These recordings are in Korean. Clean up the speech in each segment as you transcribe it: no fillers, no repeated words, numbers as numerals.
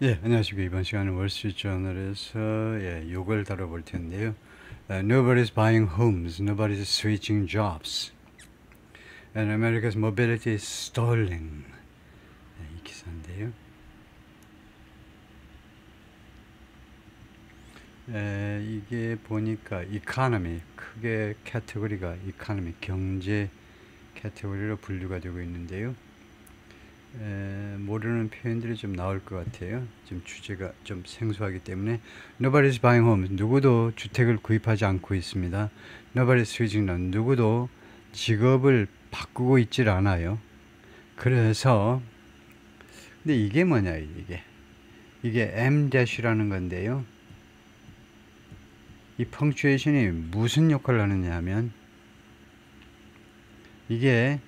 예, 안녕하십니까. 이번 시간은 월스트리트저널에서 요걸 다뤄볼 텐데요. Nobody's buying homes, nobody's switching jobs, and America's mobility is stalling. 이 기사인데요. 이게 보니까 economy, 크게 카테고리가 economy, 경제 카테고리로 분류가 되고 있는데요. 모르는 표현들이 좀 나올 것 같아요. 지금 주제가 좀 생소하기 때문에 Nobody's buying homes. 누구도 주택을 구입하지 않고 있습니다. Nobody's switching on. 누구도 직업을 바꾸고 있질 않아요. 그래서 근데 이게 뭐냐 이게 M-라는 건데요. 이 펑츄에이션이 무슨 역할을 하느냐 하면 이게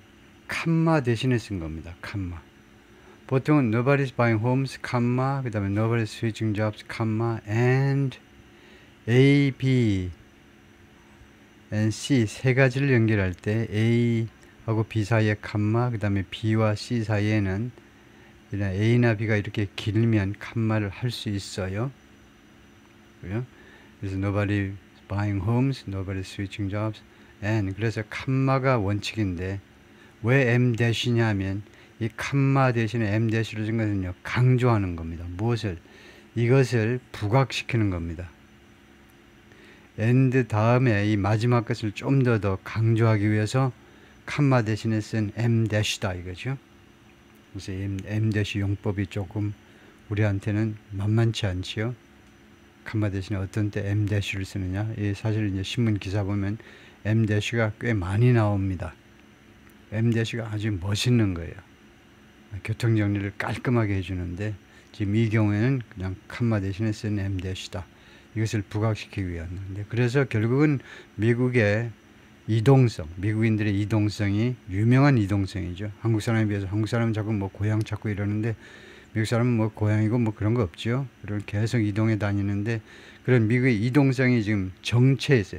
칸마 대신에 쓴 겁니다. 칸마. 보통은 nobody's buying homes, 그 다음에 nobody's switching jobs, and A, B, and C 세 가지를 연결할 때 A하고 B 사이에 그 다음에 B와 C 사이에는 A나 B가 이렇게 길면 칸마를 할 수 있어요. 그래서 nobody's buying homes, nobody's switching jobs, and 그래서 칸마가 원칙인데 왜 M-냐 하면 이 칸마 대신에 M-를 쓴 것은요, 강조하는 겁니다. 무엇을? 이것을 부각시키는 겁니다. and 다음에 이 마지막 것을 좀 더 강조하기 위해서 칸마 대신에 쓴 M-다 이거죠. 그래서 M- 용법이 조금 우리한테는 만만치 않지요. 칸마 대신에 어떤 때 M-를 쓰느냐. 사실 이제 신문 기사 보면 M-가 꽤 많이 나옵니다. M-가 아주 멋있는 거예요. 교통정리를 깔끔하게 해주는데 지금 이 경우에는 그냥 칸마 대신에 쓴 M-다. 이것을 부각시키기 위한데 그래서 결국은 미국의 이동성, 미국인들의 이동성이 유명한 이동성이죠. 한국 사람에 비해서 한국 사람은 자꾸 뭐 고향 찾고 이러는데 미국 사람은 뭐 고향이고 뭐 그런 거 없죠. 그런 계속 이동해 다니는데 그런 미국의 이동성이 지금 정체에서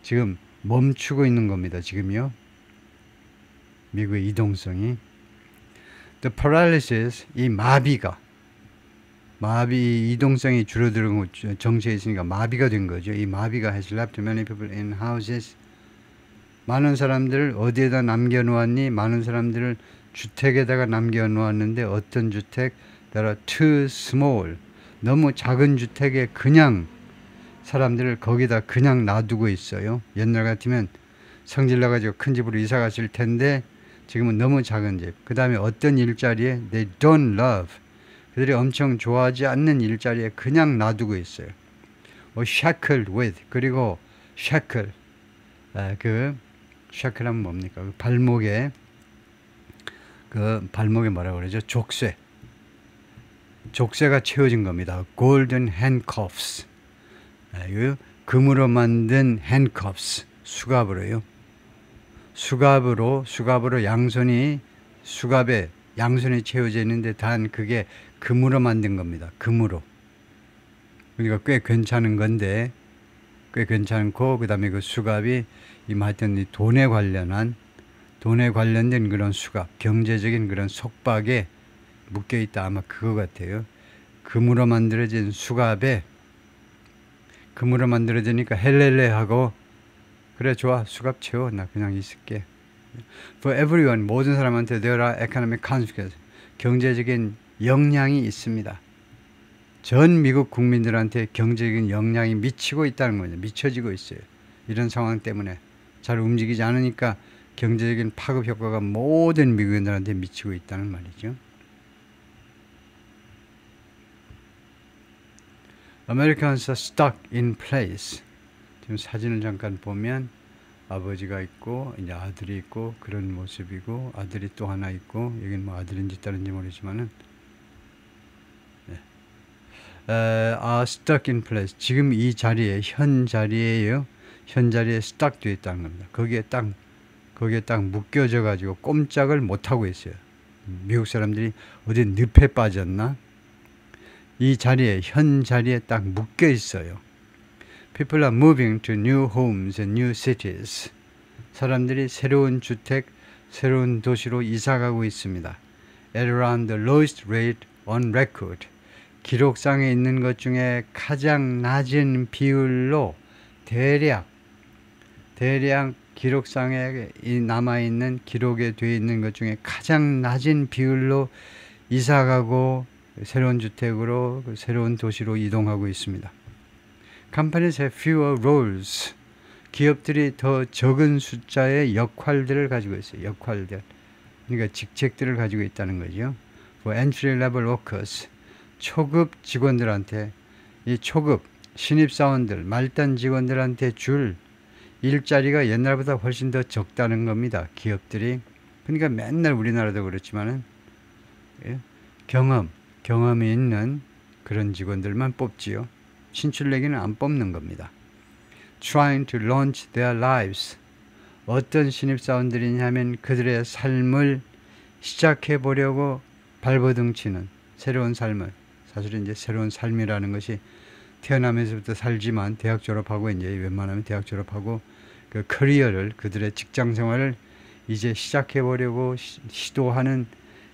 지금 멈추고 있는 겁니다. 지금요. 미국의 이동성이 The paralysis, 이 마비 이동성이 줄어드는 정체에 있으니까 마비가 된 거죠. 이 마비가 has left many people in houses. 많은 사람들을 어디에다 남겨놓았니? 많은 사람들을 주택에다가 남겨놓았는데 어떤 주택? that are too small. 너무 작은 주택에 그냥 사람들을 거기다 그냥 놔두고 있어요. 옛날 같으면 성질 나가지고 큰 집으로 이사 갔을 텐데 지금은 너무 작은 집. 그 다음에 어떤 일자리에 they don't love. 그들이 엄청 좋아하지 않는 일자리에 그냥 놔두고 있어요. shackled with. 그리고 shackle. shackle 하면 뭡니까? 발목에 뭐라고 그러죠? 족쇄가 채워진 겁니다. golden handcuffs. 금으로 만든 handcuffs. 수갑으로요. 수갑으로 양손이 채워져 있는데 단 그게 금으로 만든 겁니다. 금으로. 그러니까 꽤 괜찮은 건데, 꽤 괜찮고, 그 다음에 그 수갑이 하여튼 돈에 관련된 그런 수갑, 경제적인 그런 속박에 묶여있다. 아마 그거 같아요. 금으로 만들어진 수갑에, 금으로 만들어지니까 헬렐레 하고, 그래 좋아 수갑 채워 나 그냥 있을게. For everyone, 모든 사람한테 there are economic consequences. 경제적인 영향이 있습니다. 전 미국 국민들한테 경제적인 영향이 미치고 있다는 거죠. 미쳐지고 있어요. 이런 상황 때문에 잘 움직이지 않으니까 경제적인 파급 효과가 모든 미국인들한테 미치고 있다는 말이죠. Americans are stuck in place. 지금 사진을 잠깐 보면 아버지가 있고 이제 아들이 있고 그런 모습이고 아들이 또 하나 있고 여기는 뭐 아들인지 딸인지 모르지만은 are stuck in place. 지금 이 자리에 현 자리에 stuck 되어 있다는 겁니다. 거기에 딱 묶여져 가지고 꼼짝을 못 하고 있어요. 미국 사람들이 어디 늪에 빠졌나? 이 자리에 현 자리에 딱 묶여 있어요. People are moving to new homes and new cities. 사람들이 새로운 주택, 새로운 도시로 이사 가고 있습니다. At around the lowest rate on record. 기록상에 있는 것 중에 가장 낮은 비율로 대략 기록상에 남아있는 기록에 되어 있는 것 중에 가장 낮은 비율로 이사가고 새로운 주택으로 새로운 도시로 이동하고 있습니다. Companies have fewer roles. 기업들이 더 적은 숫자의 역할들을 가지고 있어요. 역할들. 그러니까 직책들을 가지고 있다는 거죠. For entry level workers. 초급 직원들한테 이 초급 신입사원들 말단 직원들한테 줄 일자리가 옛날보다 훨씬 더 적다는 겁니다. 기업들이. 그러니까 맨날 우리나라도 그렇지만은 경험이 있는 그런 직원들만 뽑지요. 신출내기는 안 뽑는 겁니다. Trying to launch their lives. 어떤 신입사원들이냐면 그들의 삶을 시작해 보려고 발버둥치는 새로운 삶을. 사실은 이제 새로운 삶이라는 것이 태어나면서부터 살지만 대학 졸업하고 이제 웬만하면 대학 졸업하고 그 커리어를 그들의 직장 생활을 이제 시작해 보려고 시도하는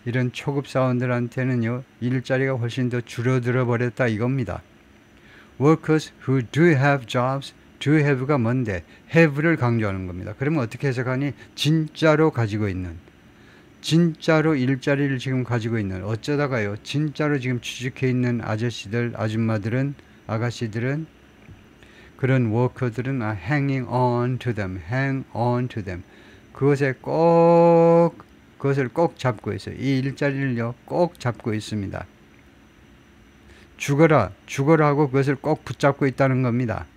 이런 초급 사원들한테는요 일자리가 훨씬 더 줄어들어 버렸다 이겁니다. Workers who do have jobs, do have가 뭔데? have를 강조하는 겁니다. 그러면 어떻게 해석하니? 진짜로 가지고 있는, 진짜로 일자리를 지금 가지고 있는, 어쩌다가요 진짜로 지금 취직해 있는 아저씨들, 아줌마들은, 아가씨들은, 그런 워커들은 hanging on to them, hang on to them. 그것을 꼭 잡고 있어요. 이 일자리를요 꼭 잡고 있습니다. 죽어라 하고 그것을 꼭 붙잡고 있다는 겁니다.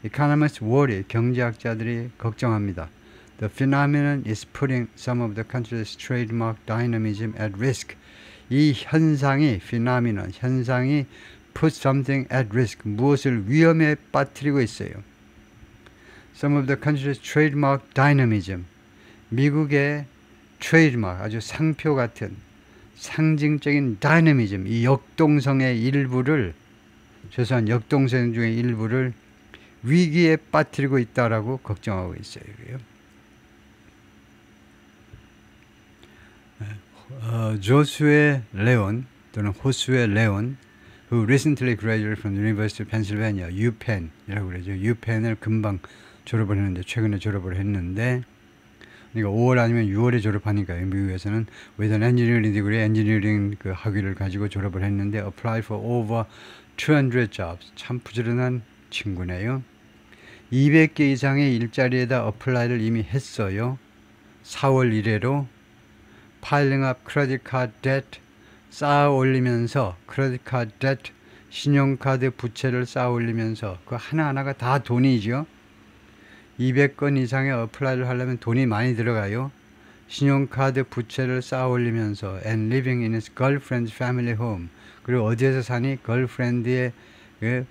Economists worry, 경제학자들이 걱정합니다. The phenomenon is putting some of the country's trademark dynamism at risk. 이 현상이 phenomenon, 현상이 put something at risk, 무엇을 위험에 빠뜨리고 있어요. Some of the country's trademark dynamism, 미국의 trademark, 아주 상표 같은 상징적인 다이너미즘, 이 역동성의 일부를, 최소한 역동성 중의 일부를 위기에 빠뜨리고 있다라고 걱정하고 있어요. 조수에 레온 또는 호수에 레온, who recently graduated from the University of Pennsylvania, UPenn이라고 그러죠. UPenn을 금방 졸업을 했는데, 최근에 졸업을 했는데, 그러니까 5월 아니면 6월에 졸업하니까요. 미국에서는 with an engineering degree, 엔지니어링 그 학위를 가지고 졸업을 했는데 apply for over 200 jobs. 참 부지런한 친구네요. 200개 이상의 일자리에다 어플라이를 이미 했어요. 4월 이래로 piling up credit card debt, 쌓아 올리면서 credit card debt, 신용카드 부채를 쌓아 올리면서 그 하나하나가 다 돈이죠. 200건 이상의 어플라이를 하려면 돈이 많이 들어가요. 신용카드 부채를 쌓아 올리면서 and living in his girlfriend's family home. 그리고 어디에서 사니? 걸프렌드의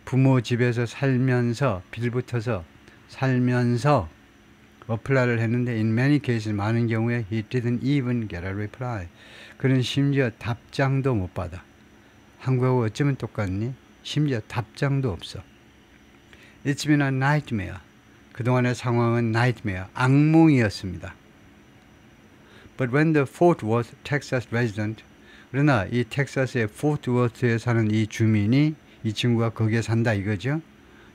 부모 집에서 살면서, 빌붙어서 살면서 어플라이를 했는데 in many cases, 많은 경우에 he didn't even get a reply. 그는 심지어 답장도 못 받아. 한국하고 어쩌면 똑같니? 심지어 답장도 없어. It's been a nightmare. 그동안의 상황은 nightmare, 악몽이었습니다. But when the Fort Worth, Texas resident, 그러나 이 텍사스의 포트 워스에 사는 이 주민이, 이 친구가 거기에 산다 이거죠.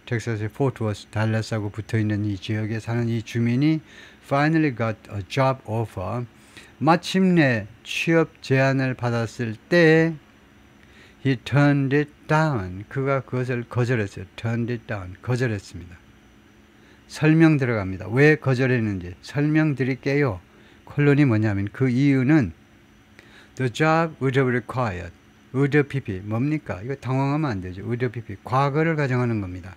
텍사스의 포트 워스, 달라스하고 붙어있는 이 지역에 사는 이 주민이 finally got a job offer, 마침내 취업 제안을 받았을 때 he turned it down. 그가 그것을 거절했어요. turned it down. 거절했습니다. 설명 들어갑니다. 왜 거절했는지 설명드릴게요. 콜론이 뭐냐면 그 이유는 the job would have required, would pp 뭡니까? 이거 당황하면 안 되죠. would pp 과거를 가정하는 겁니다.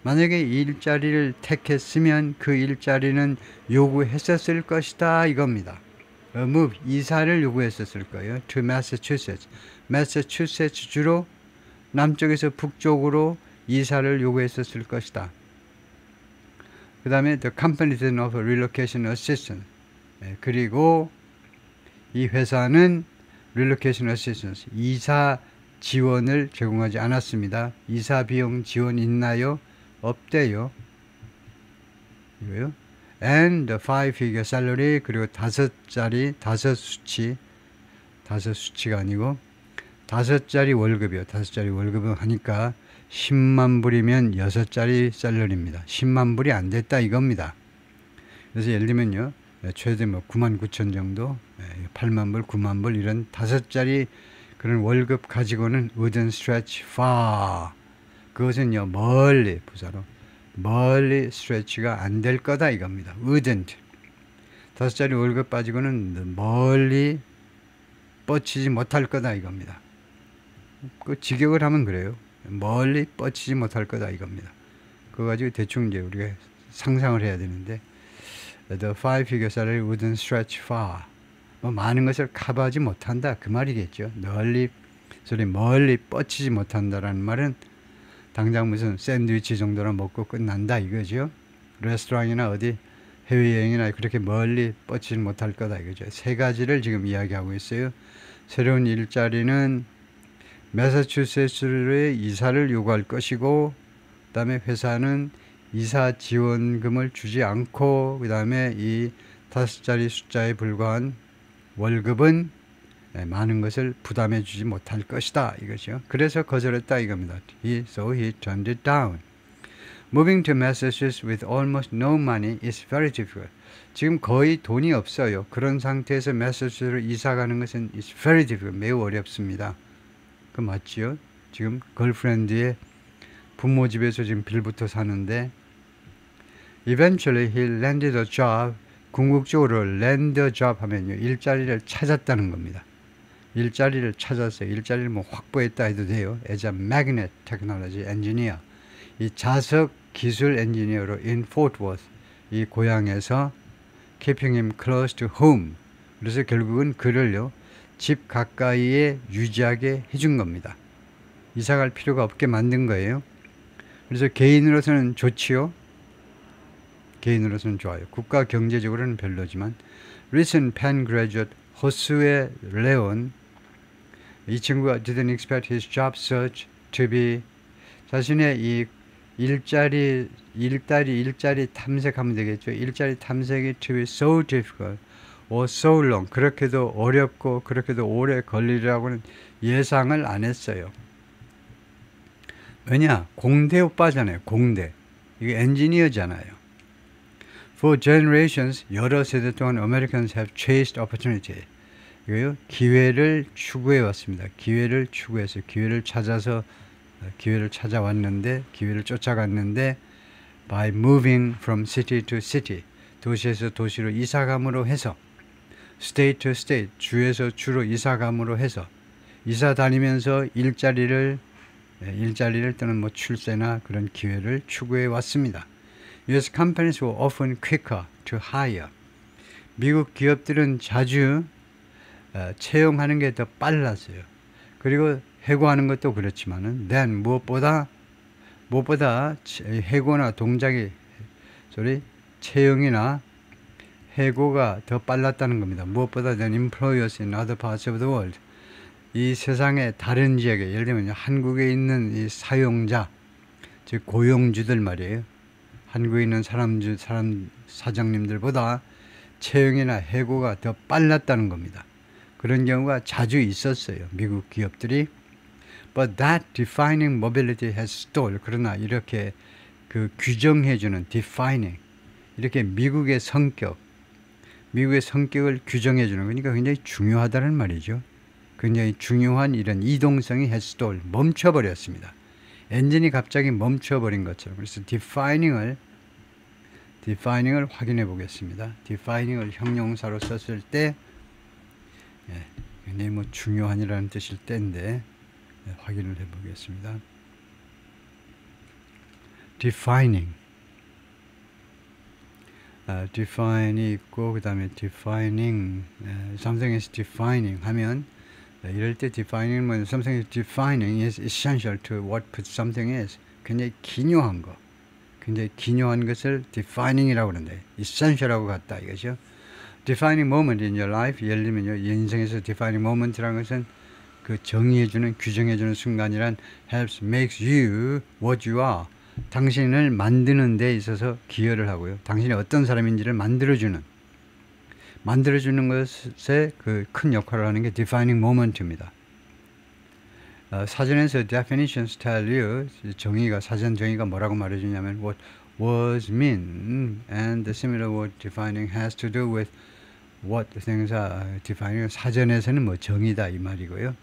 만약에 이 일자리를 택했으면 그 일자리는 요구했었을 것이다 이겁니다. move, 이사를 요구했었을 거예요. to Massachusetts, 매사추세츠 주로 남쪽에서 북쪽으로 이사를 요구했었을 것이다. 그 다음에 the company didn't offer relocation assistance. 그리고 이 회사는 relocation assistance, 이사 지원을 제공하지 않았습니다. 이사 비용 지원 있나요? 없대요. 이거요. And the 5-figure salary, 그리고 다섯 수치가 아니고 5자리 월급이요. 5자리 월급은 하니까 10만 불이면 6자리 샐러리입니다. 10만 불이 안 됐다 이겁니다. 그래서 예를 들면요, 최대 뭐 9만 9천 정도, 8만 불, 9만 불 이런 5자리 그런 월급 가지고는 wouldn't stretch far. 그것은요, 멀리, 부사로 멀리 stretch가 안 될 거다 이겁니다. wouldn't. 5자리 월급 빠지고는 멀리 뻗치지 못할 거다 이겁니다. 그 직역을 하면 그래요. 멀리 뻗치지 못할 거다 이겁니다. 그거 가지고 대충 이제 우리가 상상을 해야 되는데, the five-figure salary wouldn't stretch far. 뭐 많은 것을 커버하지 못한다 그 말이겠죠. 멀리 뻗치지 못한다라는 말은 당장 무슨 샌드위치 정도나 먹고 끝난다 이거죠. 레스토랑이나 어디 해외여행이나 그렇게 멀리 뻗치지 못할 거다 이거죠. 세 가지를 지금 이야기하고 있어요. 새로운 일자리는 매사추세츠에 이사를 요구할 것이고, 그 다음에 회사는 이사 지원금을 주지 않고, 그 다음에 이 5자리 숫자에 불과한 월급은 많은 것을 부담해 주지 못할 것이다 이거죠. 그래서 거절했다 이겁니다. So he turned it down. Moving to Massachusetts with almost no money is very difficult. 지금 거의 돈이 없어요. 그런 상태에서 매사추세츠로 이사 가는 것은 is very difficult. 매우 어렵습니다. 그 맞지요? 지금 걸프렌드의 부모 집에서 지금 빌부터 사는데, eventually he landed a job. 궁극적으로 land a job 하면요, 일자리를 찾았다는 겁니다. 일자리를 찾았어요. 일자리를 뭐 확보했다 해도 돼요. as a magnet technology engineer. 이 자석 기술 엔지니어로 in Fort Worth. 이 고향에서 keeping him close to home. 그래서 결국은 그를요, 집 가까이에 유지하게 해준 겁니다. 이사 갈 필요가 없게 만든 거예요. 그래서 개인으로서는 좋지요. 개인으로서는 좋아요. 국가 경제적으로는 별로지만. recent Penn graduate 호수의 레온, 이 친구가 didn't expect his job search to be, 자신의 이 일자리 탐색하면 되겠죠. 일자리 탐색이 to be so difficult or so long, 그렇게도 어렵고 그렇게도 오래 걸리리라고는 예상을 안 했어요. 왜냐? 공대 오빠잖아요. 공대. 이게 엔지니어잖아요. For generations, 여러 세대 동안 Americans have chased opportunity. 이거요, 기회를 추구해 왔습니다. 기회를 추구해서 기회를 찾아왔는데, 기회를 쫓아갔는데, by moving from city to city, 도시에서 도시로 이사감으로 해서, state to state, 주에서 주로 이사감으로 해서, 이사 다니면서 일자리를 또는 뭐 출세나 그런 기회를 추구해 왔습니다. US companies were often quicker to hire. 미국 기업들은 자주 채용하는 게 더 빨랐어요. 그리고 해고하는 것도 그렇지만은, then 무엇보다 해고나 채용이나 해고가 더 빨랐다는 겁니다. 무엇보다 than employers in other parts of the world. 이 세상의 다른 지역에, 예를 들면 한국에 있는 이 사용자, 즉 고용주들 말이에요. 한국에 있는 사장님들보다 채용이나 해고가 더 빨랐다는 겁니다. 그런 경우가 자주 있었어요. 미국 기업들이. But that defining mobility has stalled. 그러나 이렇게 그 규정해주는 defining, 이렇게 미국의 성격을 규정해주는, 그러니까 굉장히 중요하다는 말이죠. 굉장히 중요한 이런 이동성이 has stalled, 멈춰버렸습니다. 엔진이 갑자기 멈춰버린 것처럼. 그래서 defining을 확인해 보겠습니다. defining을 형용사로 썼을 때, 굉장히 뭐 중요한이라는 뜻일 때인데, 확인을 해 보겠습니다. defining, define이 있고, 그 다음에 defining, something is defining 하면, 이럴 때 defining, something is defining is essential to what something is. 굉장히 기묘한 거, 굉장히 기묘한 것을 defining이라고 그러는데, essential하고 같다 이거죠. defining moment in your life, 예를 들면요, 인생에서 defining moment라는 것은 그 정의해주는, 규정해주는 순간이란 helps, makes you what you are. 당신을 만드는 데 있어서 기여를 하고요. 당신이 어떤 사람인지를 만들어주는 것에 그 큰 역할을 하는 게 defining moment입니다. 사전에서 definitions tell you 정의가 사전 정의가 뭐라고 말해주냐면 what was mean and the similar word defining has to do with what things are defining. 사전에서는 뭐 정의다 이 말이고요.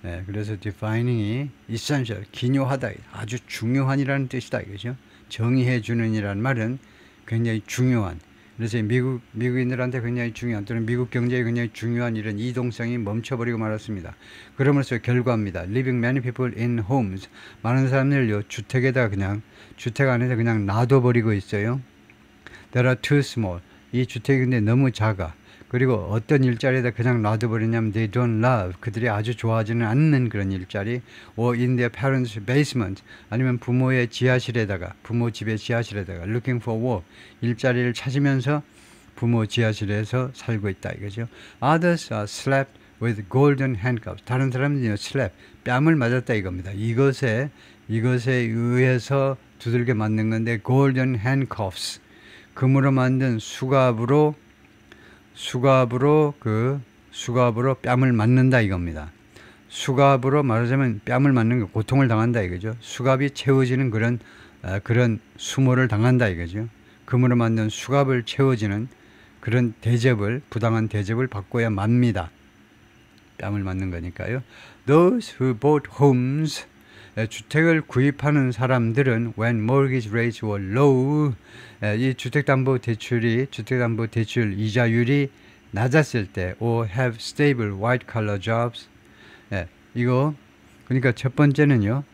네, 그래서 defining이 essential 기묘하다 아주 중요한이라는 뜻이다 이거죠. 정의해 주는이라는 말은 굉장히 중요한. 그래서 미국인들한테 굉장히 중요한 또는 미국 경제에 굉장히 중요한 이런 이동성이 멈춰버리고 말았습니다. 그러면서 결과입니다. Living many people in homes. 많은 사람들요 주택에다 그냥 주택 안에서 그냥 놔둬버리고 있어요. That are too small. 이 주택이 근데 너무 작아. 그리고 어떤 일자리에다 그냥 놔둬버리냐면 they don't love. 그들이 아주 좋아하지는 않는 그런 일자리. or in their parents' basement. 아니면 부모의 지하실에다가 부모 집의 지하실에다가 looking for work. 일자리를 찾으면서 부모 지하실에서 살고 있다 이거죠. Others are slapped with golden handcuffs. 다른 사람들은요 slap 뺨을 맞았다 이겁니다. 이것에 의해서 두들겨 맞는 건데 golden handcuffs. 금으로 만든 수갑으로 뺨을 맞는다 이겁니다. 수갑으로 말하자면 뺨을 맞는 거 고통을 당한다 이거죠. 수갑이 채워지는 그런 수모를 당한다 이거죠. 금으로 만든 수갑을 채워지는 그런 부당한 대접을 받고야 맙니다. 뺨을 맞는 거니까요. Those who bought homes. 주택을 구입하는 사람들은 when mortgage rates were low, 이 주택담보대출 이자율이 낮았을 때, or have stable white collar jobs. 이거 그러니까 첫 번째는요,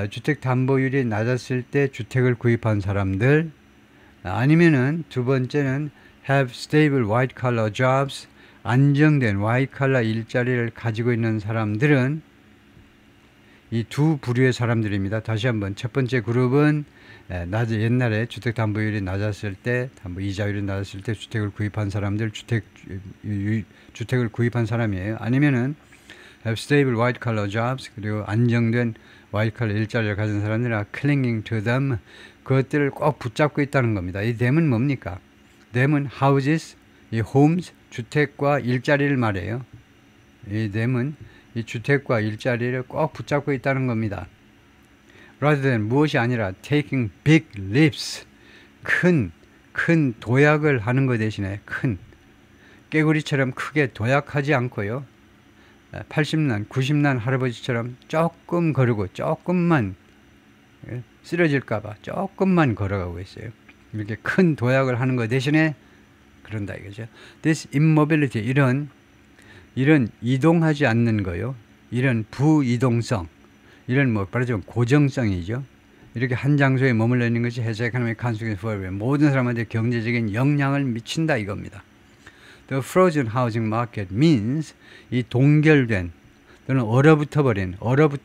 주택담보율이 낮았을 때 주택을 구입한 사람들, 아니면은 두 번째는 have stable white collar jobs, 안정된 white collar 일자리를 가지고 있는 사람들은 이 두 부류의 사람들입니다. 다시 한번 첫 번째 그룹은 옛날에 주택담보율이 낮았을 때, 담보이자율이 낮았을 때 주택을 구입한 사람들, 주택을 구입한 사람이에요. 아니면은 have stable white collar jobs, 그리고 안정된 white collar 일자리를 가진 사람들은 clinging to them, 그것들을 꼭 붙잡고 있다는 겁니다. 이 them은 뭡니까? them은 houses, 이 homes, 주택과 일자리를 말해요. 이 them은 이 주택과 일자리를 꼭 붙잡고 있다는 겁니다. rather than 무엇이 아니라 taking big leaps, 큰 도약을 하는 것 대신에 큰 깨구리처럼 크게 도약하지 않고요. 80난 90난 할아버지처럼 조금 거르고 조금만 쓰러질까봐 조금만 걸어가고 있어요. 이렇게 큰 도약을 하는 것 대신에 그런다 이거죠. This immobility, 이런 이동하지 않는 거요. 이런 부이동성, 이런 말하자면 고정성이죠. 이렇게 한 장소에 머물러 있는 것이 has economic consequences for everyone. 모든 사람한테 경제적인 영향을 미친다 이겁니다. The frozen housing market means 이 동결된 또는 얼어붙어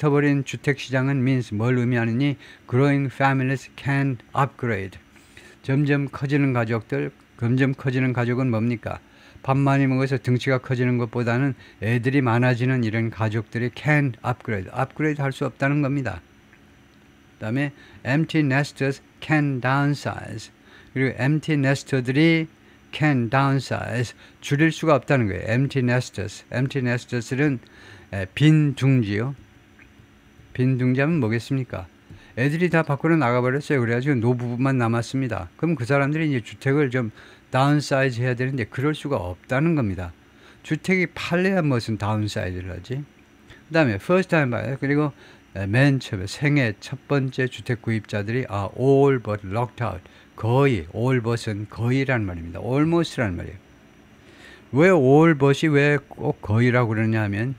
버린 주택 시장은 means 뭘 의미하느니 growing families can upgrade. 점점 커지는 가족은 뭡니까? 밥 많이 먹어서 등치가 커지는 것보다는 애들이 많아지는 이런 가족들이 can upgrade 할 수 없다는 겁니다. 그 다음에 empty nesters can downsize. 그리고 empty nester들이 can downsize, 줄일 수가 없다는 거예요. empty nesters는 빈 둥지요. 빈 둥지하면 뭐겠습니까? 애들이 다 밖으로 나가버렸어요. 그래가지고 노부부만 남았습니다. 그럼 그 사람들이 이제 주택을 좀 다운사이즈 해야 되는데 그럴 수가 없다는 겁니다. 주택이 팔려야 무슨 다운사이즈를 하지. 그 다음에 first time buyer, 그리고 맨 처음에 생애 첫 번째 주택 구입자들이 are all but locked out. 거의, all but은 거의라는 말입니다. almost라는 말이에요. 왜 all but이 왜 꼭 거의라고 그러냐 하면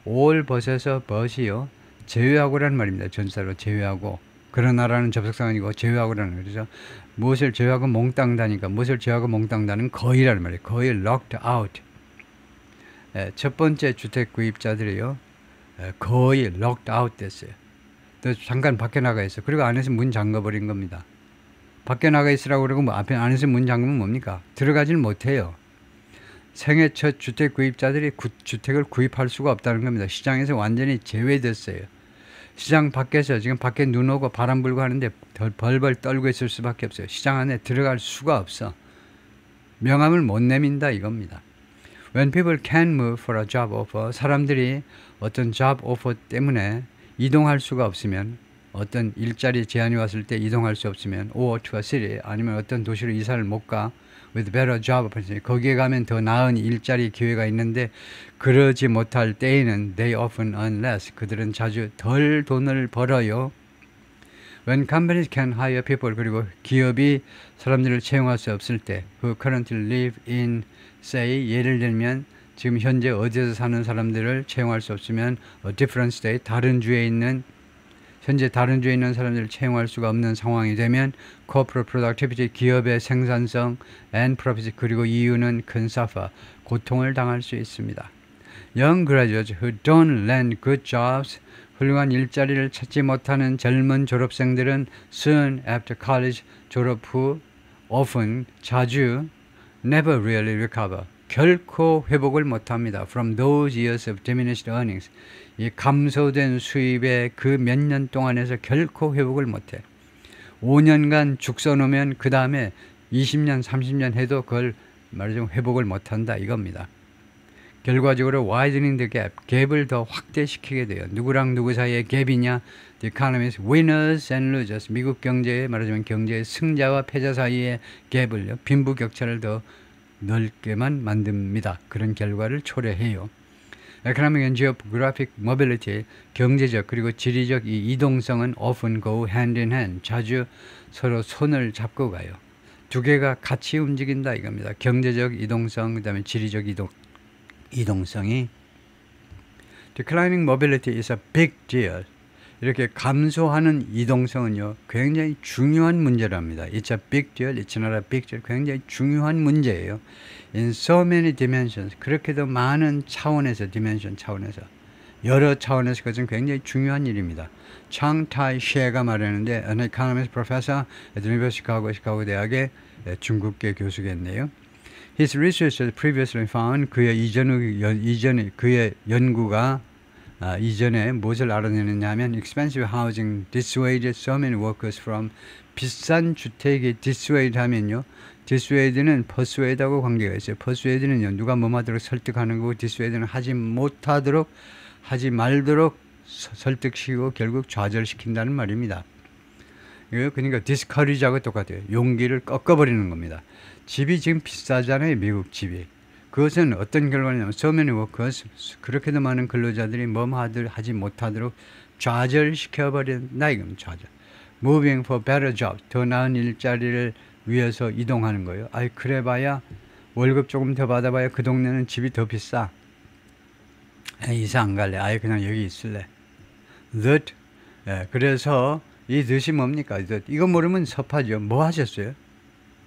all but에서 but이요 제외하고라는 말입니다. 전사로 제외하고. 그러나라는 접속사가 아니고 제외하고라는 거죠. 그래서 무엇을 제외하고 몽땅 다니까 무엇을 제외하고 몽땅 다는 거의라는 말이에요. 거의 locked out. 첫 번째 주택 구입자들이요. 거의 locked out 됐어요. 또 잠깐 밖에 나가 있어. 그리고 안에서 문 잠궈버린 겁니다. 밖에 나가 있으라고 그러고 뭐 안에서 문 잠그면 뭡니까? 들어가지는 못해요. 생애 첫 주택 구입자들이 주택을 구입할 수가 없다는 겁니다. 시장에서 완전히 제외됐어요. 시장 밖에서 지금 밖에 눈 오고 바람 불고 하는데 벌벌 떨고 있을 수밖에 없어요. 시장 안에 들어갈 수가 없어. 명함을 못 내민다 이겁니다. When people can move for a job offer, 사람들이 어떤 job offer 때문에 이동할 수가 없으면, 어떤 일자리 제안이 왔을 때 이동할 수 없으면, or to a city, 아니면 어떤 도시로 이사를 못 가, with better job opportunity, 거기에 가면 더 나은 일자리 기회가 있는데 그러지 못할 때에는 they often earn less, 그들은 자주 덜 돈을 벌어요. When companies can hire people, 그리고 기업이 사람들을 채용할 수 없을 때, who currently live in, say, 예를 들면 지금 현재 어디서 사는 사람들을 채용할 수 없으면 a different state, 다른 주에 있는, 현재 다른 주에 있는 사람들을 채용할 수가 없는 상황이 되면 corporate productivity, 기업의 생산성, and profit, 그리고 이유는 큰 suffer, 고통을 당할 수 있습니다. Young graduates who don't land good jobs, 훌륭한 일자리를 찾지 못하는 젊은 졸업생들은 soon after college, 졸업 후 often, 자주 never really recover, 결코 회복을 못합니다. From those years of diminished earnings, 이 감소된 수입의 그 몇 년 동안에서 결코 회복을 못해. 5년간 죽 써놓으면 그 다음에 20년, 30년 해도 그걸 말하자면 회복을 못한다 이겁니다. 결과적으로 widening the gap, 갭을 더 확대시키게 돼요. 누구랑 누구 사이의 갭이냐? The economy's winners and losers, 미국 경제의 말하자면 경제의 승자와 패자 사이의 갭을요, 빈부격차를 더 넓게만 만듭니다. 그런 결과를 초래해요. Economic and geographic mobility, 경제적 그리고 지리적 이 이동성은 often go hand in hand, 자주 서로 손을 잡고 가요. 두 개가 같이 움직인다 이겁니다. 경제적 이동성, 그 다음에 지리적 이동성이. Declining mobility is a big deal. 이렇게 감소하는 이동성은요, 굉장히 중요한 문제랍니다. It's a big deal, it's not a big deal. 굉장히 중요한 문제예요. In so many dimensions, 그렇게도 많은 차원에서, dimension 차원에서, 여러 차원에서 그것은 굉장히 중요한 일입니다. 창타이 셰가 말하는데, an economist professor at the University of Chicago 대학의 중국계 교수겠네요. His research previously found, 그의 그의 연구가 이전에 무엇을 알아내느냐 하면 expensive housing dissuaded so many workers from, 비싼 주택이 dissuade 하면요, dissuade는 persuade하고 관계가 있어요. persuade는요, 누가 뭐하도록 설득하는 거고, dissuade는 하지 못하도록, 하지 말도록 설득시키고 결국 좌절시킨다는 말입니다. 그러니까 discourage하고 똑같아요. 용기를 꺾어버리는 겁니다. 집이 지금 비싸잖아요, 미국 집이. 그것은 어떤 결과냐면 so many workers, 그렇게도 많은 근로자들이 하지 못하도록 좌절시켜버린다 이겁니다. 좌절. Moving for better jobs, 더 나은 일자리를 위해서 이동하는 거예요. 아이 그래봐야 월급 조금 더 받아봐야 그 동네는 집이 더 비싸. 이사 안 갈래. 아예 그냥 여기 있을래. That, 그래서 이 뜻이 뭡니까? 이거 모르면 섭하죠. 뭐 하셨어요?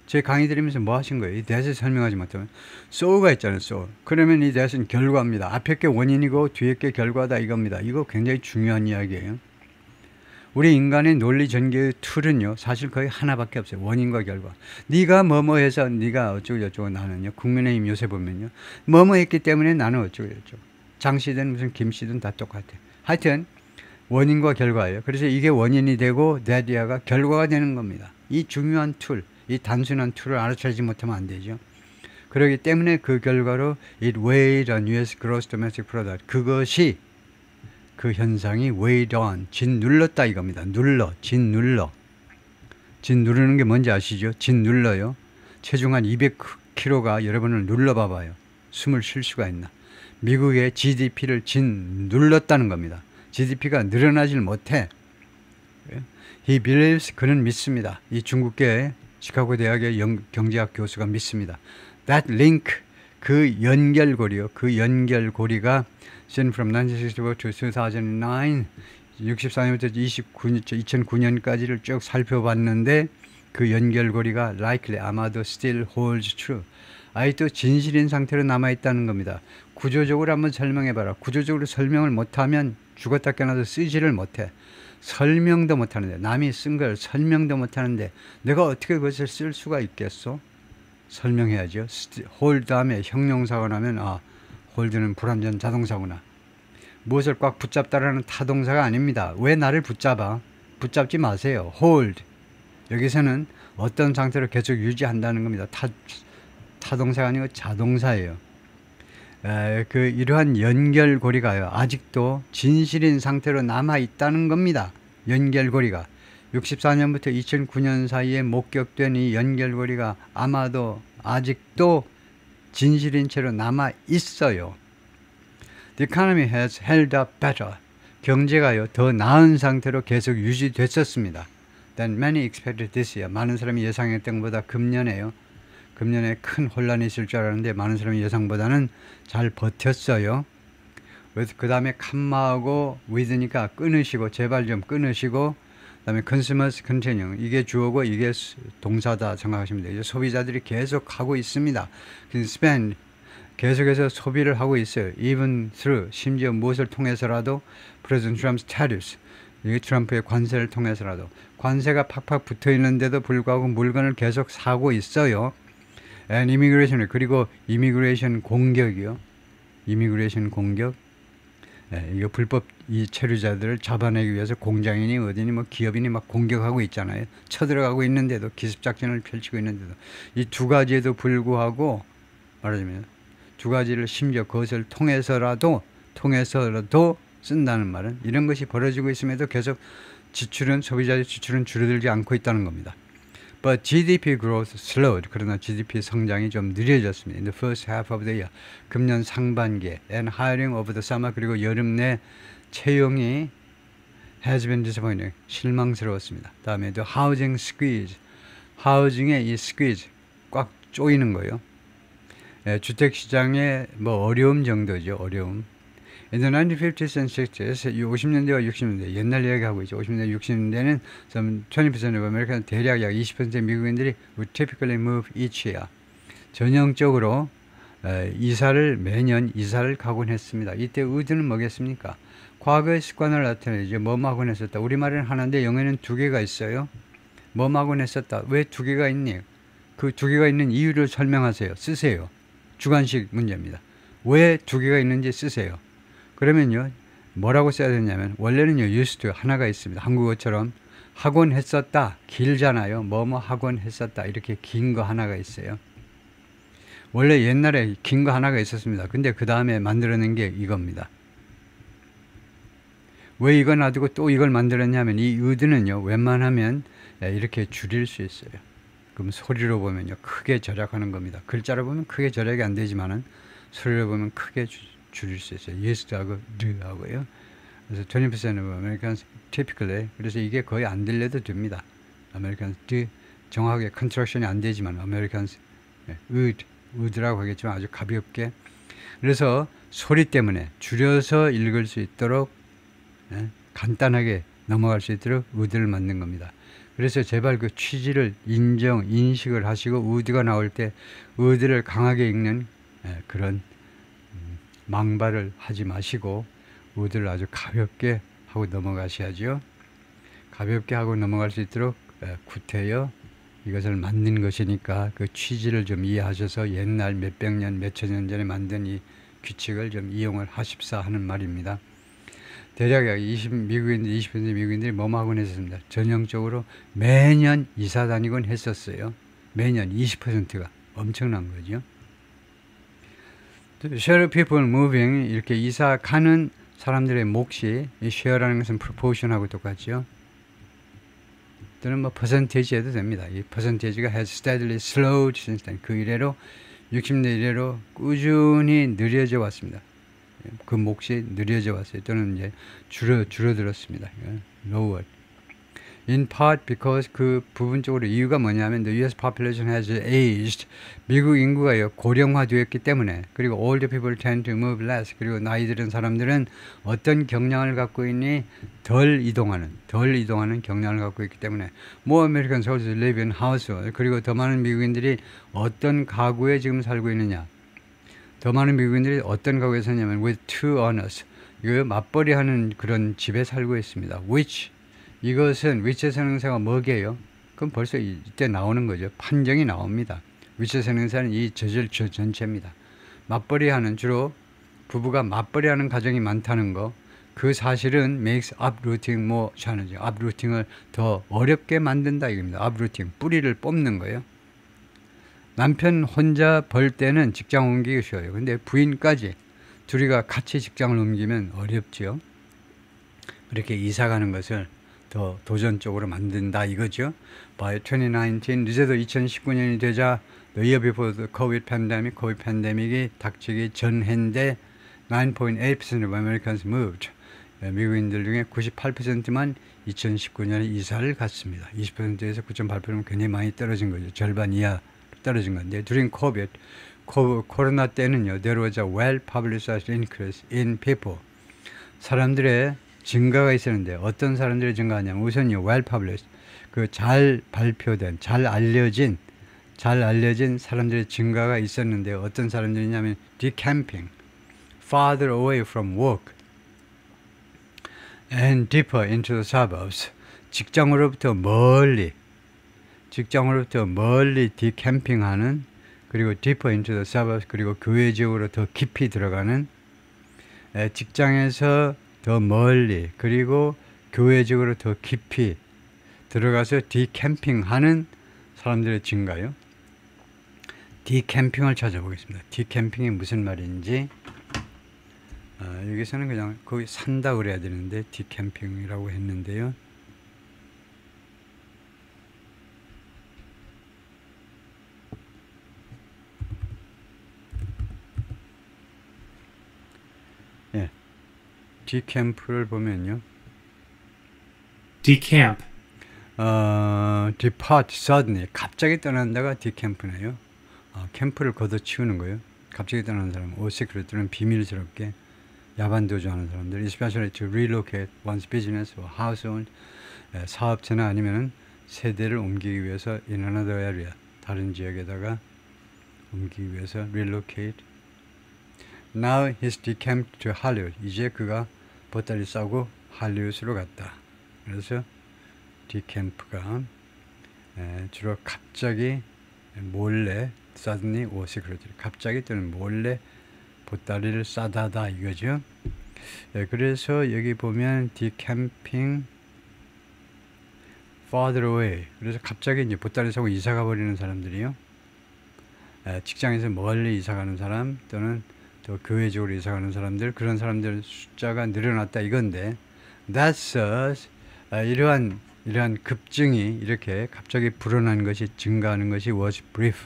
제 강의 들으면서 뭐 하신 거예요? 이 대해서 설명하지 못하면. so가 있잖아요. so. 그러면 이 대해서는 결과입니다. 앞에 게 원인이고 뒤에 게 결과다 이겁니다. 이거 굉장히 중요한 이야기예요. 우리 인간의 논리 전개의 툴은요, 사실 거의 하나밖에 없어요. 원인과 결과. 네가 뭐뭐 해서 네가 어쩌고 저쩌고, 나는요, 국민의힘 요새 보면요, 뭐뭐 했기 때문에 나는 어쩌고 저쩌고. 장씨든 무슨 김씨든 다 똑같아. 하여튼 원인과 결과예요. 그래서 이게 원인이 되고 that이야가 결과가 되는 겁니다. 이 중요한 툴, 이 단순한 툴을 알아차리지 못하면 안 되죠. 그렇기 때문에 그 결과로 it weighed on US gross domestic product, 그것이, 그 현상이 weighed on, 짓눌렀다 이겁니다. 짓눌러. 짓누르는 게 뭔지 아시죠? 짓눌러요. 체중 한 200kg가 여러분을 눌러봐봐요. 숨을 쉴 수가 있나. 미국의 GDP를 짓눌렀다는 겁니다. GDP가 늘어나질 못해. He believes, 그는 믿습니다. 이 중국계 시카고 대학의 경제학 교수가 믿습니다. That link, 그 연결고리요. 그 연결고리가 seen from 1964 to 2009, 64년부터 2009년까지를 쭉 살펴봤는데 그 연결고리가 likely, 아마도 still holds true. 아직도 진실인 상태로 남아있다는 겁니다. 구조적으로 한번 설명해봐라. 구조적으로 설명을 못하면 죽었다 깨어나도 쓰지를 못해. 설명도 못하는데, 남이 쓴 걸 설명도 못하는데 내가 어떻게 그것을 쓸 수가 있겠어? 설명해야죠. hold 다음에 형용사가 나면 hold는 불완전 자동사구나. 무엇을 꽉 붙잡다라는 타동사가 아닙니다. 왜 나를 붙잡아? 붙잡지 마세요. hold. 여기서는 어떤 상태로 계속 유지한다는 겁니다. 타동사가 아니고 자동사예요. 이러한 연결고리가요 아직도 진실인 상태로 남아 있다는 겁니다. 연결고리가 64년부터 2009년 사이에 목격된 이 연결고리가 아마도 아직도 진실인 채로 남아 있어요. The economy has held up better. 경제가요 더 나은 상태로 계속 유지됐었습니다. Than many expected this year. 많은 사람이 예상했던 것보다 금년에 큰 혼란이 있을 줄 알았는데 많은 사람이 예상보다는 잘 버텼어요. 그래서 그 다음에 컴마하고 with니까 끊으시고 제발 좀 끊으시고 그 다음에 consumers continue 이게 주어고 이게 동사다 생각하시면 돼요. 소비자들이 계속 하고 있습니다. spend 계속해서 소비를 하고 있어요. even through 심지어 무엇을 통해서라도 President Trump's tariffs 이 트럼프의 관세를 통해서라도 관세가 팍팍 붙어 있는데도 불구하고 물건을 계속 사고 있어요. And immigration 그리고 이미그레이션 공격이요. 이미그레이션 공격 이거 불법 이 체류자들을 잡아내기 위해서 공장이니 어디니 뭐 기업이니 막 공격하고 있잖아요. 쳐들어가고 있는데도 기습작전을 펼치고 있는데도 이 두 가지에도 불구하고 말하자면 두 가지를 심지어 그것을 통해서라도 쓴다는 말은 이런 것이 벌어지고 있음에도 계속 소비자의 지출은 줄어들지 않고 있다는 겁니다. But GDP growth slowed. 그러나 GDP 성장이 좀 느려졌습니다. In the first half of the year. 금년 상반기에 and hiring over the summer 그리고 여름 내 채용이 has been disappointing. 실망스러웠습니다. 다음에 the housing squeeze. 하우징의 이 squeeze 꽉 조이는 거예요. 주택 시장의 뭐 어려움 정도죠. 어려움. In the 1950s and 60s, 50년대와 60년대, 옛날 이야기하고 있죠. 50년대, 60년대는 some 20% of Americans, 대략 약 20%의 미국인들이 would typically move each year. 전형적으로 매년 이사를 가곤 했습니다. 이때 would는 뭐겠습니까? 과거의 습관을 나타내죠. 뭐하곤 했었다. 우리말은 하나인데 영어에는 두 개가 있어요. 뭐하곤 했었다. 왜 두 개가 있니? 그 두 개가 있는 이유를 설명하세요. 쓰세요. 주관식 문제입니다. 왜 두 개가 있는지 쓰세요. 그러면요 뭐라고 써야 되냐면 원래는요 used to 하나가 있습니다. 한국어처럼 하곤 했었다 길잖아요. 뭐뭐 하곤 했었다 이렇게 긴 거 하나가 있어요. 원래 옛날에 긴 거 하나가 있었습니다. 근데 그 다음에 만들어낸 게 이겁니다. 왜 이거 놔두고 또 이걸 만들었냐면 이 would는요 웬만하면 이렇게 줄일 수 있어요. 그럼 소리로 보면요 크게 절약하는 겁니다. 글자로 보면 크게 절약이 안 되지만은 소리로 보면 크게 줄일 수 있어요. yes하고 do하고요. 그래서 20% of Americans typically 그래서 이게 거의 안 들려도 됩니다. Americans do 정확하게 컨트럭션이 안 되지만 Americans would라고 하겠지만 아주 가볍게 그래서 소리 때문에 줄여서 읽을 수 있도록 간단하게 넘어갈 수 있도록 would를 만든 겁니다. 그래서 제발 그 취지를 인식을 하시고 would가 나올 때 would를 강하게 읽는 그런 망발을 하지 마시고 would를 아주 가볍게 하고 넘어가셔야죠. 가볍게 하고 넘어갈 수 있도록 구태여 이것을 만든 것이니까 그 취지를 좀 이해하셔서 옛날 몇백 년, 몇천 년 전에 만든 이 규칙을 좀 이용을 하십사 하는 말입니다. 대략 20% 미국인들이 뭐뭐 하곤 했습니다. 전형적으로 매년 이사 다니곤 했었어요. 매년 20%가 엄청난 거죠. share people moving 이렇게 이사 가는 사람들의 몫이 이 share라는 것은 proportion하고 똑같죠. 또는 뭐 percentage 해도 됩니다. 이 percentage가 has steadily slowed since then. 그 이래로 60년 이래로 꾸준히 느려져 왔습니다. 그 몫이 느려져 왔어요. 또는 이제 줄어들었습니다. lowered. In part because 그 부분적으로 이유가 뭐냐면 the US population has aged. 미국 인구가요 고령화되었기 때문에 그리고 older people tend to move less. 그리고 나이 들은 사람들은 어떤 경향을 갖고 있니? 덜 이동하는 경향을 갖고 있기 때문에 more Americans also live in household. 그리고 더 많은 미국인들이 어떤 가구에 지금 살고 있느냐? 더 많은 미국인들이 어떤 가구에 사냐면 with two owners. 이거 맞벌이하는 그런 집에 살고 있습니다. 이것은 위치의 선행사가 뭐게요? 그럼 벌써 이때 나오는 거죠. 판정이 나옵니다. 위치의 선행사는 이 저절 전체입니다. 맞벌이하는 주로 부부가 맞벌이하는 가정이 많다는 거. 그 사실은 makes uprooting more challenging. uprooting을 더 어렵게 만든다 이겁니다. uprooting 뿌리를 뽑는 거예요. 남편 혼자 벌 때는 직장 옮기기 쉬워요. 근데 부인까지 둘이가 같이 직장을 옮기면 어렵죠. 그렇게 이사 가는 것을 더 도전적으로 만든다 이거죠. By 2019, 늦어도 2019년이 되자 the year before the COVID pandemic, COVID 팬데믹이 닥치기 전해인데 9.8% of Americans moved. 미국인들 중에 98%만 2019년에 이사를 갔습니다. 20%에서 9.8%면 굉장히 많이 떨어진 거죠. 절반 이하 떨어진 건데 during COVID, 코로나 때는요, there was a well-publicized increase in people. 사람들의 증가가 있었는데 어떤 사람들의 증가하냐면 우선요, well-published, 그 잘 발표된, 잘 알려진 사람들의 증가가 있었는데 어떤 사람들이냐면 decamping, farther away from work, and deeper into the suburbs. 직장으로부터 멀리 디캠핑하는, 그리고 deeper into the suburbs, 그리고 교외 지역으로 더 깊이 들어가는, 직장에서 더 멀리 그리고 교외 지역으로 더 깊이 들어가서 디캠핑하는 사람들의 증가요. 디캠핑을 찾아보겠습니다. 디캠핑이 무슨 말인지. 여기서는 그냥 거기 산다 그래야 되는데 디캠핑이라고 했는데요. 예, 디캠프를 보면요. Decamp. depart suddenly, 갑자기 떠난다가 디캠프네요. 캠프를 걷어치우는 거예요. 갑자기 떠나는 사람, secret는 비밀스럽게 야반도주하는 사람들, especially to relocate one's business or household, 사업체나 아니면 세대를 옮기기 위해서 in another area, 다른 지역에다가 옮기기 위해서 relocate. Now he's decamped to Hollywood. 이제 그가 보따리 싸고 할리우드로 갔다. 그래서 decamp가 주로 갑자기 몰래, suddenly or secretly, 갑자기 또는 몰래 보따리를 싸다다 이거죠. 그래서 여기 보면 decamping farther away, 그래서 갑자기 이제 보따리 사고 이사 가버리는 사람들이요. 직장에서 멀리 이사 가는 사람 또는 또 교회 쪽으로 이사 가는 사람들, 그런 사람들 숫자가 늘어났다 이건데, that's 이러한 급증이 이렇게 갑자기 불어난 것이, 증가하는 것이 was brief,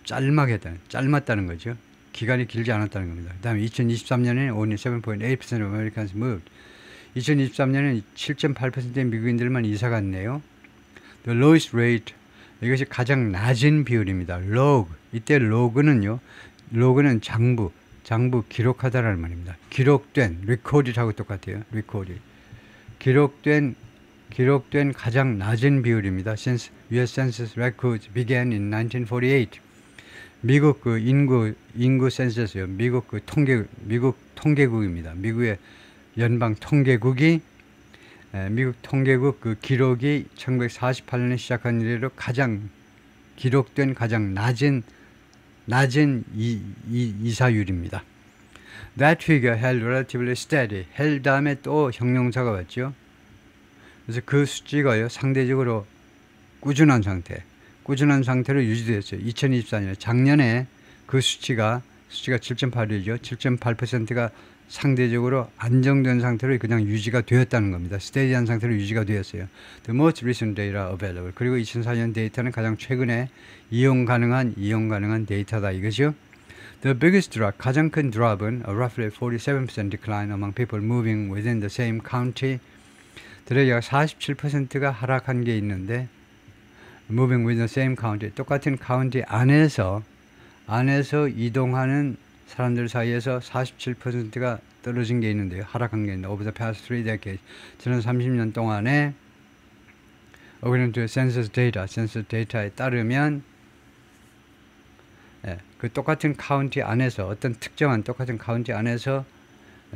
짧았다는 거죠. 기간이 길지 않았다는 겁니다. 그 다음에 2023년에는 only 7.8% of Americans moved. 2023년에는 7.8%의 미국인들만 이사 갔네요. The lowest rate, 이것이 가장 낮은 비율입니다. log, 이때 log는요, log는 장부 기록하다라는 말입니다. 기록된, recorded하고 똑같아요. recorded. 기록된 가장 낮은 비율입니다. Since U.S. Census records began in 1948. 미국 그 인구 센서스요. 미국 통계국입니다. 미국의 연방 통계국이, 미국 통계국 그 기록이 1948년에 시작한 이래로 기록된 가장 낮은 이사율입니다. That figure held relatively steady. held 다음에 또 형용사가 왔죠. 그래서 그 수치가요, 상대적으로 꾸준한 상태로 유지되었어요. 2024년에, 작년에 그 수치가 7.8이죠. 7.8%가 상대적으로 안정된 상태로 그냥 유지가 되었다는 겁니다. 스테디한 상태로 유지가 되었어요. The most recent data available. 그리고 2004년 데이터는 가장 최근에 이용 가능한 데이터다 이거죠. The biggest drop, 가장 큰 드롭은 a roughly 47% decline among people moving within the same county. 대략 47%가 하락한 게 있는데, moving within the same county, 똑같은 카운티 안에서 이동하는 사람들 사이에서 47%가 떨어진 게 있는데요. 하락한 게 있는데, over the past 3 decades, 지난 30년 동안에 according to census data에 따르면, 그 똑같은 카운티 안에서, 어떤 특정한 똑같은 카운티 안에서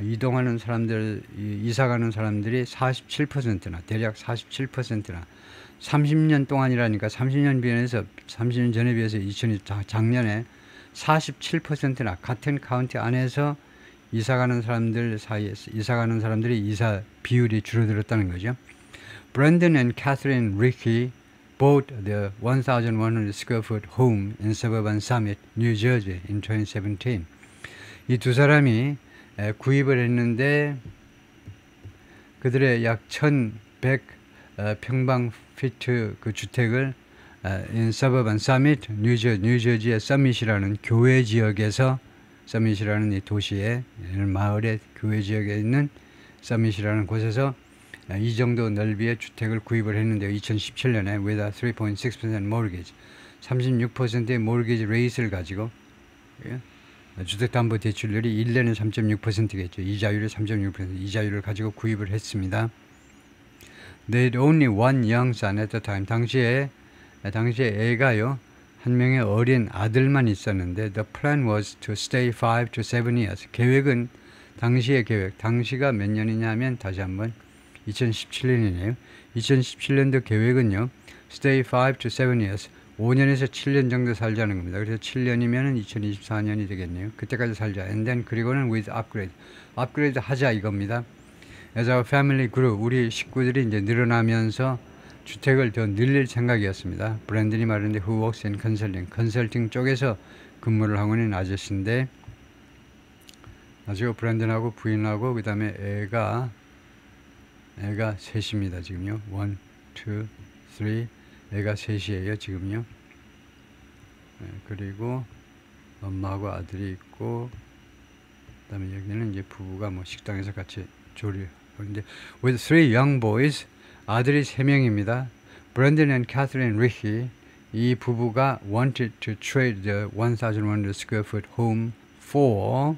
이동하는 사람들, 이사가는 사람들이 47%나, 대략 47%나, 30년 동안이라니까 30년 전에 비해서 작년에 47%나 같은 카운티 안에서 이사가는 사람들이 이사 비율이 줄어들었다는 거죠. Brandon and Catherine Rickey bought the 1,100 square foot home in suburban Summit, New Jersey in 2017. 이 두 사람이 구입을 했는데 그들의 약 1,100 평방 피트 그 주택을 in suburban Summit, 뉴저지의 서밋이라는 교외 지역에서 서밋이라는 이 도시의 마을의 교외 지역에 있는 서밋이라는 곳에서 이 정도 넓이의 주택을 구입을 했는데요. 2017년에 with a 3.6% mortgage, 36%의 mortgage rate를 가지고 주택담보대출률이 1년에 3.6%겠죠. 이자율이 3.6%, 이자율을 가지고 구입을 했습니다. They had only one young son at the time. 당시에 애가요, 한 명의 어린 아들만 있었는데 the plan was to stay 5 to 7 years. 계획은 당시의 계획, 당시가 몇 년이냐면 다시 한번 2017년이네요. 2017년도 계획은요, stay 5 to 7 years. 5년에서 7년 정도 살자는 겁니다. 그래서 7년이면 2024년이 되겠네요. 그때까지 살자. And then 그리고는 with upgrade. 업그레이드 하자 이겁니다. As our family grew, 우리 식구들이 이제 늘어나면서 주택을 더 늘릴 생각이었습니다. 브랜든이 말하는데 who works in consulting. 컨설팅 쪽에서 근무를 하고 있는 아저씨인데 아주 브랜든하고 부인하고 그 다음에 애가 셋입니다. 지금요. 1, 2, 3 애가 셋이에요. 지금요. 그리고 엄마하고 아들이 있고 그 다음에 여기는 이제 부부가 뭐 식당에서 같이 조리하는데 with 3 young boys, 아들이 3명입니다. 브랜든 and Catherine Ricky, 이 부부가 wanted to trade the 1,100 square foot home for,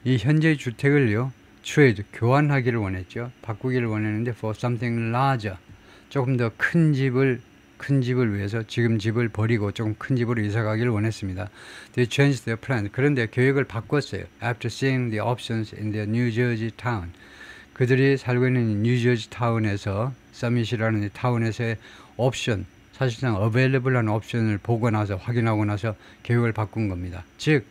이 현재 주택을요, trade, 교환하기를 원했죠. 바꾸기를 원했는데 for something larger, 조금 더 큰 집을 위해서 지금 집을 버리고 조금 큰 집으로 이사 가기를 원했습니다. They changed their plan. 그런데 계획을 바꿨어요. After seeing the options in their New Jersey town. 그들이 살고 있는 뉴저지 타운에서, 서밋이라는 이 타운에서의 옵션, 사실상 available한 옵션을 보고 나서, 확인하고 나서 계획을 바꾼 겁니다. 즉,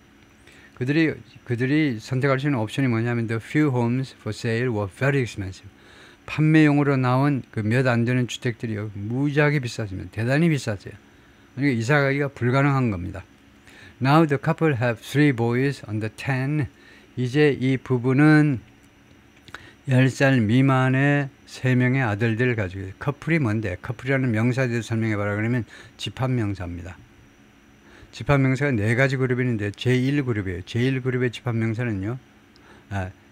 그들이 선택할 수 있는 옵션이 뭐냐면 the few homes for sale were very expensive. 판매용으로 나온 그 몇 안 되는 주택들이 무지하게 비쌌습니다. 대단히 비쌌어요. 그러니까 이사 가기가 불가능한 겁니다. Now the couple have 3 boys under 10. 이제 이 부부는 10살 미만의 3명의 아들들을 가지고 있어요. 커플이 뭔데? 커플이라는 명사에 대해서 설명해봐라 그러면 집합명사입니다. 집합명사가 4가지 그룹이 있는데 제1그룹이에요. 제1그룹의 집합명사는요,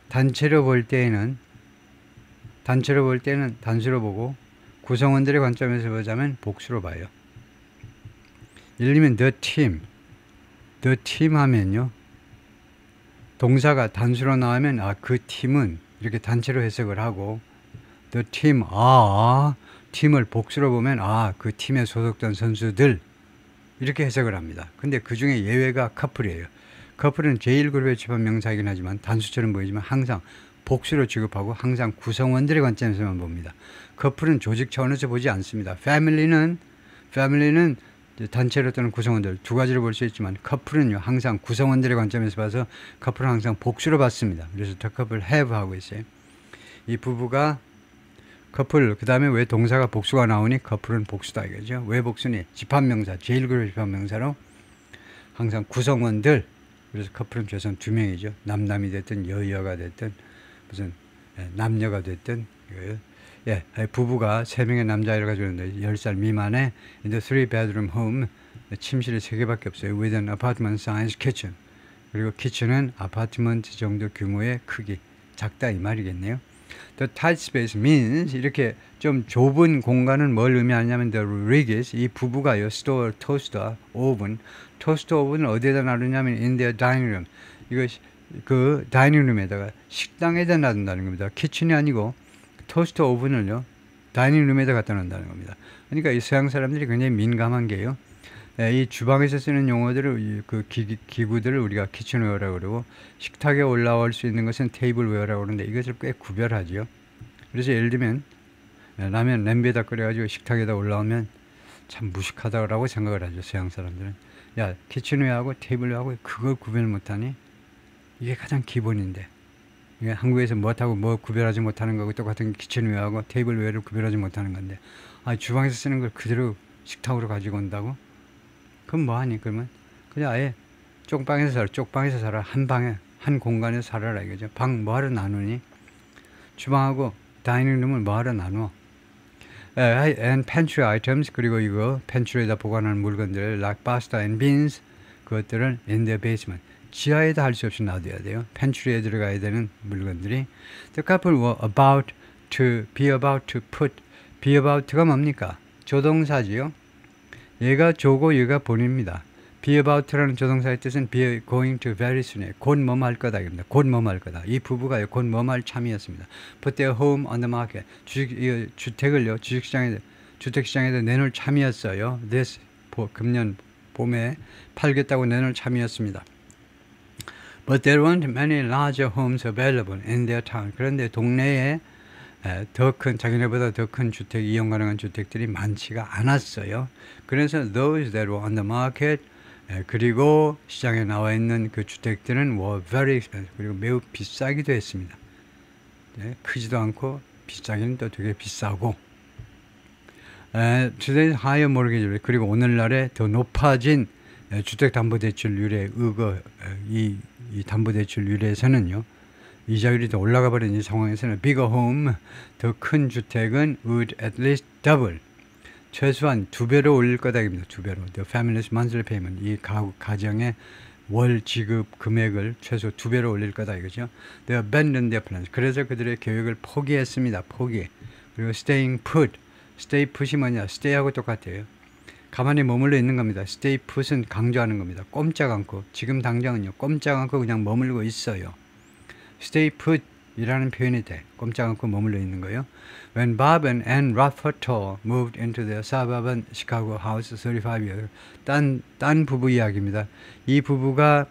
단체로 볼 때는 단수로 보고 구성원들의 관점에서 보자면 복수로 봐요. 예를 들면 the team 하면요, 동사가 단수로 나오면 그 팀은 이렇게 단체로 해석을 하고 the team, 팀을 복수로 보면 그 팀에 소속된 선수들 이렇게 해석을 합니다. 근데 그 중에 예외가 커플이에요. 커플은 제1그룹의 집합명사이긴 하지만 단수처럼 보이지만 항상 복수로 취급하고 항상 구성원들의 관점에서만 봅니다. 커플은 조직 차원에서 보지 않습니다. 패밀리는 단체로 또는 구성원들 두 가지로 볼 수 있지만 커플은요, 항상 구성원들의 관점에서 봐서 커플은 항상 복수로 봤습니다. 그래서 the couple have 하고 있어요. 이 부부가 커플, 그 다음에 왜 동사가 복수가 나오니 커플은 복수다 이거죠. 왜 복수니? 집합명사, 제1그룹 집합명사로 항상 구성원들, 그래서 커플은 최소한 2명이죠. 남남이 됐든 여여가 됐든 무슨 남녀가 됐든 이거예요. 부부가 3명의 남자아이를 가지고 있는데 10살 미만의 in the 3-bedroom home, 침실이 3개밖에 없어요. with an apartment size kitchen. 그리고 키친은 아파트먼트 정도 규모의 크기, 작다 이 말이겠네요. The tight space means, 이렇게 좀 좁은 공간은 뭘 의미하냐면 the Riggis, 이 부부가요, store, toaster, oven, 토스터 오븐을 어디에다 놔두냐면 in their dining room, 이거 그 다이닝룸에다가 식당에다 놔둔다는 겁니다. 키친이 아니고 토스터 오븐을요, 다이닝룸에다 갖다 놓는다는 겁니다. 그러니까 이 서양 사람들이 굉장히 민감한 게요, 이 주방에서 쓰는 용어들을, 그 기구들을 우리가 키친웨어라고 그러고 식탁에 올라올 수 있는 것은 테이블웨어라고 그러는데 이것을 꽤 구별하죠. 그래서 예를 들면 라면 냄비에다 끓여가지고 식탁에다 올라오면 참 무식하다고 생각을 하죠. 서양 사람들은. 야, 키친웨어하고 테이블웨어하고 그걸 구별 못하니? 이게 가장 기본인데, 이게 한국에서 뭐하고 뭐 구별하지 못하는 거고 똑같은 키친웨어하고 테이블웨어를 구별하지 못하는 건데, 주방에서 쓰는 걸 그대로 식탁으로 가지고 온다고? 그럼 뭐하니? 그러면 그냥 아예 쪽방에서 살아. 한 방에, 한 공간에서 살아라 이거죠. 방 뭐하러 나누니? 주방하고 다이닝룸을 뭐하러 나누어? And pantry items, 그리고 이거 팬트리에다 보관하는 물건들 like pasta and beans, 그것들은 in the basement, 지하에다 할 수 없이 놔둬야 돼요. 팬트리에 들어가야 되는 물건들이. The couple were about to put. be about가 뭡니까? 조동사지요. 얘가 조고 얘가 본입니다. be about라는 조동사의 뜻은 be going to very soon, 곧 뭐할 거다 입니다. 곧 뭐할 거다. 이 부부가요, 곧 뭐할 참이었습니다. Put their home on the market, 주택을요, 주택시장에다 내놓을 참이었어요. This 금년 봄에 팔겠다고 내놓을 참이었습니다. But there weren't many larger homes available in their town. 그런데 동네에 더 큰, 자기네보다 더 큰 주택, 이용 가능한 주택들이 많지가 않았어요. 그래서 those that were on the market, 그리고 시장에 나와 있는 그 주택들은 were very expensive, 그리고 매우 비싸기도 했습니다. 크지도 않고 비싸기는 또 되게 비싸고. today's higher mortgage rate, 그리고 오늘날의 더 높아진 주택담보대출률에 이 담보대출률에서는요, 이자율이 더 올라가 버린 이 상황에서는 bigger home, 더 큰 주택은 would at least double, 최소한 2배로 올릴 거다 입니다. 2배로. The family's monthly payment, 이 가정의 월 지급 금액을 최소 2배로 올릴 거다 이거죠. They abandoned their plans, 그래서 그들의 계획을 포기했습니다. 포기. 그리고 staying put, stay put이 뭐냐? stay하고 똑같아요. 가만히 머물러 있는 겁니다. stay put은 강조하는 겁니다. 꼼짝 않고, 지금 당장은요, 꼼짝 않고 그냥 머물고 있어요. stay put 이라는 표현이 돼. 꼼짝 않고 머물러 있는 거예요. When Bob and Ann Rafferty moved into their suburban Chicago house 35 years, 딴 부부 이야기입니다. 이 부부가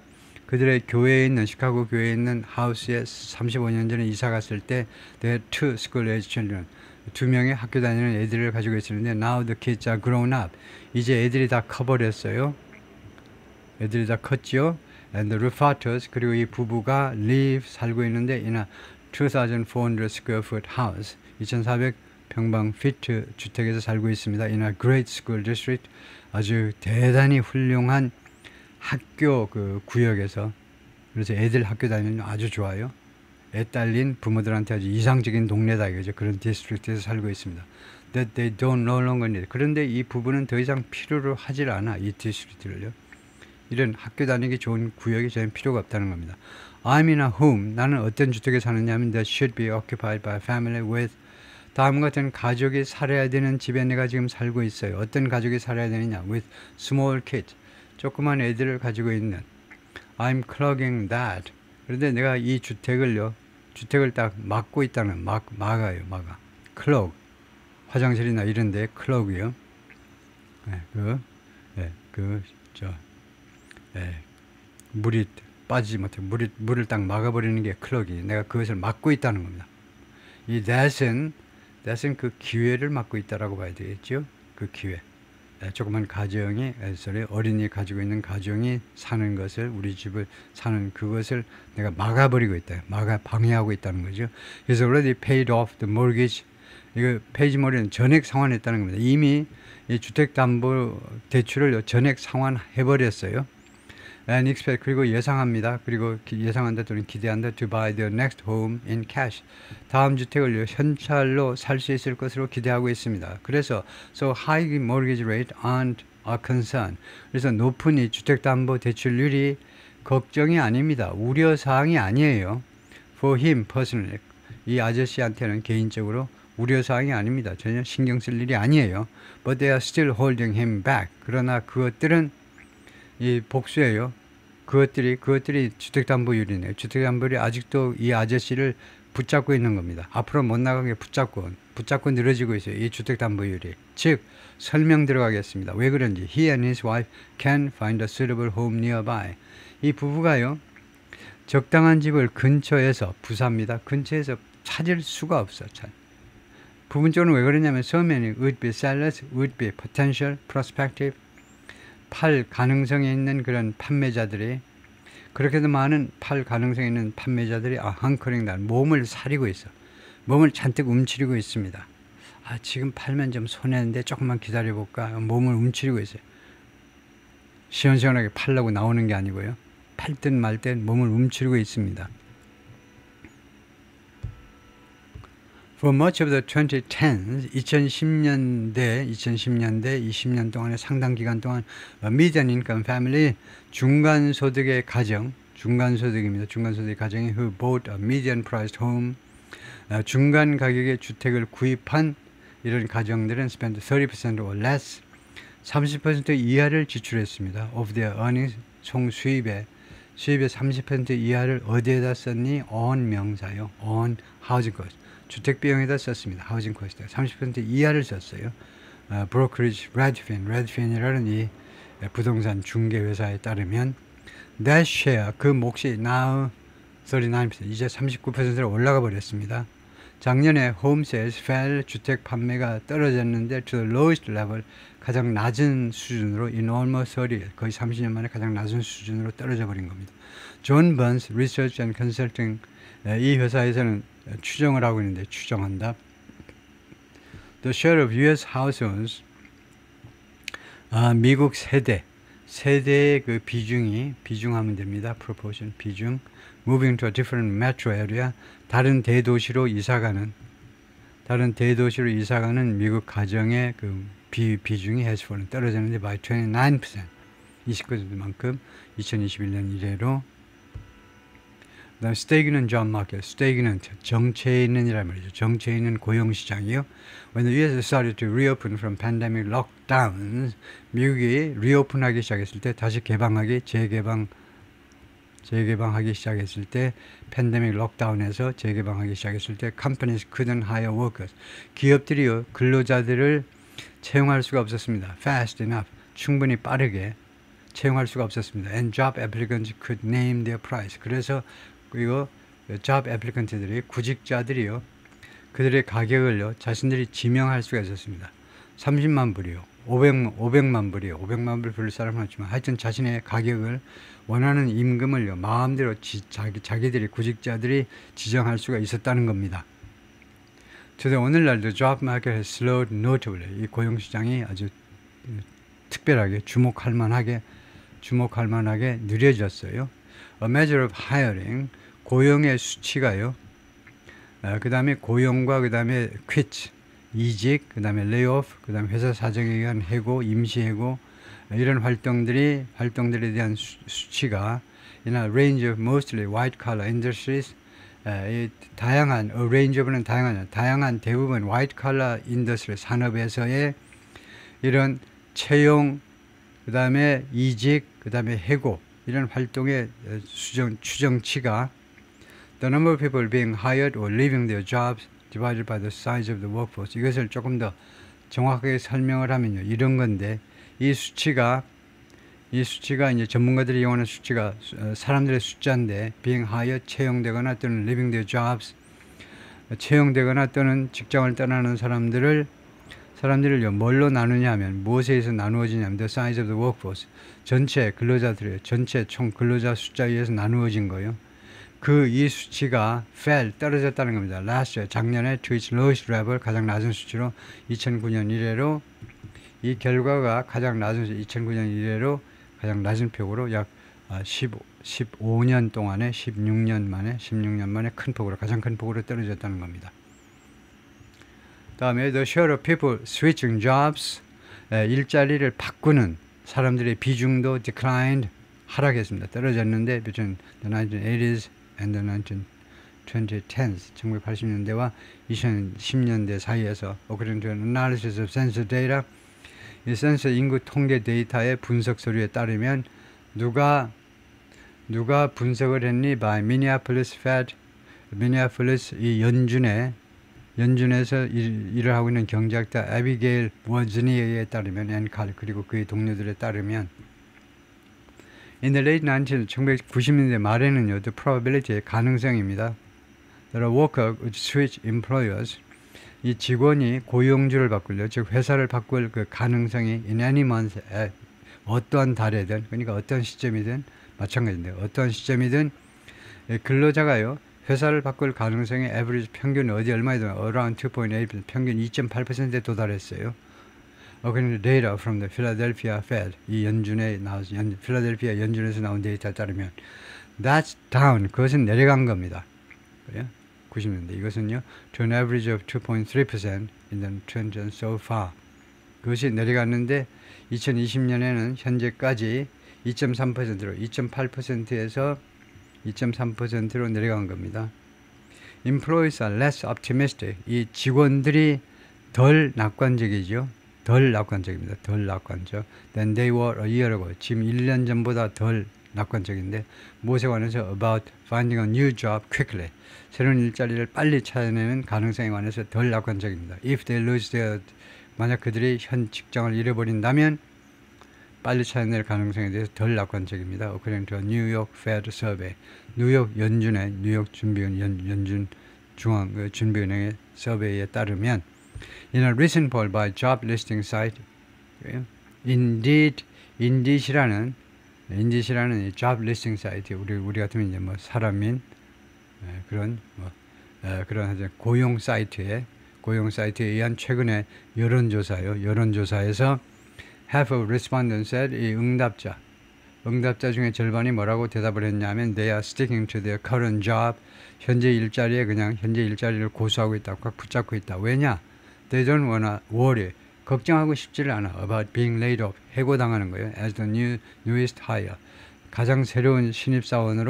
그들의 교회에 있는, 시카고 교회에 있는 하우스에 35년 전에 이사 갔을 때 they had 2 school age children, 2명의 학교 다니는 애들을 가지고 있었는데 now the kids are grown up, 이제 애들이 다 커버렸어요. 애들이 다 컸지요. And the Raffertys, 그리고 이 부부가 live, 살고 있는데 in a 2,400 square foot house, 2,400 평방피트 주택에서 살고 있습니다. In a great school district, 아주 대단히 훌륭한 학교 그 구역에서. 그래서 애들 학교 다니는 아주 좋아요. 애 딸린 부모들한테 아주 이상적인 동네다 이거죠. 그런 디스트릭트에서 살고 있습니다. That they don't no longer need. 그런데 이 부부는 더 이상 필요로 하질 않아, 이 디스트릭트를요. 이런 학교 다니기 좋은 구역이 저는 필요가 없다는 겁니다. I'm in a home, 나는 어떤 주택에 사느냐면 that should be occupied by a family with, 다음과 같은 가족이 살아야 되는 집에 내가 지금 살고 있어요. 어떤 가족이 살아야 되느냐? with small kids, 조그만 애들을 가지고 있는. I'm clogging that. 그런데 내가 이 주택을 딱 막고 있다는, 막아요. clog, 화장실이나 이런 데 clog이요. 물이 빠지지 못해, 물을 딱 막아버리는 게 클럭이, 내가 그것을 막고 있다는 겁니다. 이 that은 그 기회를 막고 있다라고 봐야 되겠죠. 그 기회. 조그만 가정이, 어린이 가지고 있는 가정이 사는 것을, 우리 집을 사는 그것을 내가 막아버리고 있다. 방해하고 있다는 거죠. 그래서 already paid off the mortgage, 이거 페이지 머리는 전액 상환했다는 겁니다. 이미 이 주택담보대출을 전액 상환해버렸어요. And expect, 그리고 예상합니다. 그리고 예상한다 또는 기대한다. To buy their next home in cash, 다음 주택을 현찰로 살 수 있을 것으로 기대하고 있습니다. 그래서 so high mortgage rate aren't a concern, 그래서 높은 이 주택담보대출률이 걱정이 아닙니다. 우려사항이 아니에요. For him personally, 이 아저씨한테는 개인적으로 우려사항이 아닙니다. 전혀 신경 쓸 일이 아니에요. But they are still holding him back, 그러나 그것들은 이 복수예요. 그것들이 주택담보율이네요. 주택담보율이 아직도 이 아저씨를 붙잡고 있는 겁니다. 앞으로 못 나가게 붙잡고 늘어지고 있어요. 이 주택담보율이. 즉, 설명 들어가겠습니다. 왜 그런지. He and his wife can find a suitable home nearby. 이 부부가요, 적당한 집을 근처에서, 부사입니다. 근처에서 찾을 수가 없어. 부분적으로 왜 그러냐면 so many would be sellers, would be potential, prospective, 팔 가능성이 있는 그런 판매자들이, 그렇게도 많은 팔 가능성이 있는 판매자들이 hunkering down, 몸을 사리고 있어. 몸을 잔뜩 움츠리고 있습니다. 아, 지금 팔면 좀 손해인데 조금만 기다려볼까. 몸을 움츠리고 있어요. 시원시원하게 팔려고 나오는 게 아니고요. 팔 듯 말 듯 몸을 움츠리고 있습니다. For much of the 2010s, 2010년대, 2010년 동안의 상당 기간 동안 median income family, 중간소득의 가정, 중간소득입니다. 중간소득의 가정이 who bought a median priced home, 중간 가격의 주택을 구입한 이런 가정들은 spent 30% or less, 30% 이하를 지출했습니다. of their earnings, 총 수입의 30% 이하를 어디에다 썼니? on 명사요. on housing cost. 주택 비용에다 썼습니다. 하우징 코스트 30% 이하를 썼어요. 브로커리지 레드핀이라는 이 부동산 중개 회사에 따르면 that share 그 몫이 now 39% 이제 39%로 올라가 버렸습니다. 작년에 home sales fell 주택 판매가 떨어졌는데 to the lowest level 가장 낮은 수준으로 in almost 30 거의 30년 만에 가장 낮은 수준으로 떨어져 버린 겁니다. 존 번스 리서치 앤 컨설팅 이 회사에서는 추정을 하고 있는데 추정한다. The share of U.S. households 미국 세대의 그 비중하면 됩니다. proportion 비중 moving to a different metro area 다른 대도시로 이사가는 미국 가정의 그 비중이 has fallen 떨어졌는데 by 29% 29%만큼 2021년 이래로. 그 다음 stagnant job market, stagnant 정체해 있는이란 말이죠. 정체해 있는 고용시장이요. When the U.S. started to reopen from pandemic lockdowns, 미국이 리오픈하기 시작했을 때 다시 재개방하기 시작했을 때 팬데믹 록다운에서 재개방하기 시작했을 때 companies couldn't hire workers, 기업들이요 근로자들을 채용할 수가 없었습니다. fast enough, 충분히 빠르게 채용할 수가 없었습니다. and job applicants could name their price. 그래서 이거 job applicant들이 구직자들이요 그들의 가격을요 자신들이 지명할 수가 있었습니다. 30만 불이요 500만 불이요 500만 불 부를 사람은 없지만 하여튼 자신의 가격을 원하는 임금을요 마음대로 자기들이 구직자들이 지정할 수가 있었다는 겁니다. 그래서 오늘날도 job market has slowed notably. 이 고용시장이 아주 특별하게 주목할 만하게 느려졌어요. A measure of hiring, 고용의 수치가요. 그 다음에 고용과 그 다음에 quit, 이직, 그 다음에 layoff, 그 다음에 회사 사정에 의한 해고, 임시해고 이런 활동들에 대한 수치가 in a range of mostly white collar industries, 다양한 a range of는 다양한 대부분 white collar industry 산업에서의 이런 채용, 그 다음에 이직, 그 다음에 해고 이런 활동의 추정치가 the number of people being hired or leaving their jobs divided by the size of the workforce. 이것을 조금 더 정확하게 설명을 하면요 이런 건데 이 수치가 이제 전문가들이 이용하는 수치가 사람들의 숫자인데 being hired 채용되거나 또는 leaving their jobs 채용되거나 또는 직장을 떠나는 사람들을요 뭘로 나누냐 하면 무엇에 의해서 나누어지냐면 the size of the workforce 전체 근로자들의 전체 총 근로자 숫자에 의해서 나누어진 거예요. 이 수치가 fell 떨어졌다는 겁니다. last year 작년에 to its lowest level 가장 낮은 수치로 2009년 이래로 이 결과가 가장 낮은 2009년 이래로 가장 낮은 폭으로 약 15년 동안에 16년 만에 가장 큰 폭으로 떨어졌다는 겁니다. 다음에 the share of people switching jobs 일자리를 바꾸는 사람들의 비중도 declined 하락했습니다. 떨어졌는데 between the 1980s and the 1920s 1980년대와 2010년대 사이에서 according to an analysis of census data 이 센서 인구 통계 데이터의 분석 서류에 따르면 누가 분석을 했니? by Minneapolis Fed 미니애폴리스 이 연준에서 일을 하고 있는 경제학자 에비게일 워즈니에 따르면 앤칼 그리고 그의 동료들에 따르면 in the late 1990년대 말에는요 the probability의 가능성입니다. that a worker would switch employers 이 직원이 고용주를 바꿀려 즉 회사를 바꿀 그 가능성이 in any month 어떠한 달에든 그러니까 어떤 시점이든 마찬가지인데 어떠한 시점이든 근로자가요 회사를 바꿀 가능성의 average 평균 어디 얼마에 도 around 2.8% 평균 2.8%에 도달했어요. According to data from the Philadelphia Fed, 이 연준에 나와서 필라델피아 연준에서 나온 데이터에 따르면 that's down. 그것은 내려간 겁니다. 그래요? 90년대 이것은요 to an average of 2.3% in the trend so far. 그것이 내려갔는데 2020년에는 현재까지 2.3%로 2.8%에서 2.3%로 내려간 겁니다. Employees are less optimistic. 이 직원들이 덜 낙관적이죠. 덜 낙관적입니다. 덜 낙관적. Than they were a year ago. 지금 1년 전보다 덜 낙관적인데 무엇에 관해서 about finding a new job quickly. 새로운 일자리를 빨리 찾아내는 가능성에 관해서 덜 낙관적입니다. If they lose their 만약 그들이 현 직장을 잃어버린다면 빨리 찾아낼 가능성에 대해서 덜 낙관적입니다. According to a New York Fed survey. 뉴욕 연준의 뉴욕 준비은 연준 중앙 준비은행의 서베이에 따르면 in a recent poll by job listing site Indeed이라는 이 job listing 사이트 우리 같으면 이제 뭐 사람인 그런 그런 고용 사이트에 의한 최근의 여론조사요. 여론조사에서 half of respondents said 이 응답자 중에 절반이 뭐라고 대답을 했냐면 they are sticking to their current job. 현재 일자리를 고수하고 있다. 꽉 붙잡고 있다. 왜냐? They don't wanna worry. 걱정하고 싶지를 않아. About being laid off. 해고당하는 거예요. As the newest hire. 가장 새로운 신입사원은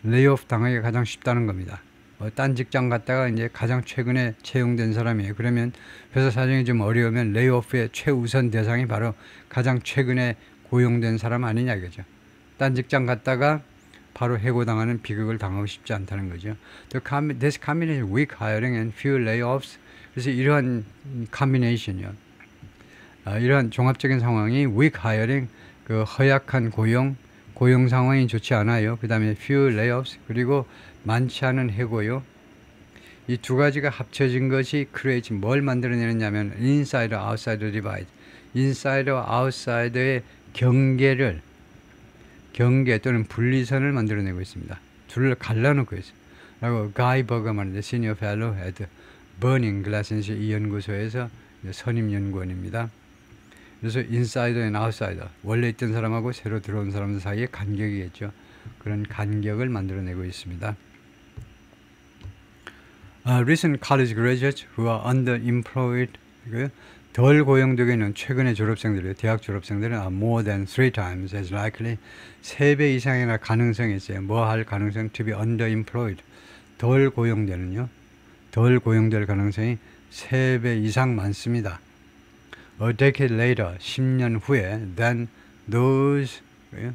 레이오프 당하기가 가장 쉽다는 겁니다. 딴 직장 갔다가 이제 가장 최근에 채용된 사람이에요. 그러면 회사 사정이 좀 어려우면 레이오프의 최우선 대상이 바로 가장 최근에 고용된 사람 아니냐 이거죠. 딴 직장 갔다가 바로 해고당하는 비극을 당하고 싶지 않다는 거죠. This combination weak hiring and few layoffs. 그래서 이러한 combination이요. 이러한 종합적인 상황이 weak hiring, 그 허약한 고용 상황이 좋지 않아요. 그 다음에 few layoffs, 그리고 많지 않은 해고요. 이 두 가지가 합쳐진 것이 create 뭘 만들어내느냐면 inside, outside divide. inside, outside의 경계 또는 분리선을 만들어내고 있습니다. 둘을 갈라놓고 있어요. 라고 가이 버거만인데 시니어 펠로 at 버닝 글라스 이 연구소에서 선임 연구원입니다. 그래서 인사이더 앤 아웃사이더, 원래 있던 사람하고 새로 들어온 사람들 사이에 간격이겠죠. 그런 간격을 만들어내고 있습니다. Recent college graduates who are underemployed, 덜 고용되고 있는 최근의 졸업생들이에요. 대학 졸업생들은 are more than 3 times as likely, 3배 이상이나 가능성이 있어요. 뭐 할 가능성? To be underemployed, 덜 고용될 가능성이 3배 이상 많습니다. A decade later, 10년 후에, than those,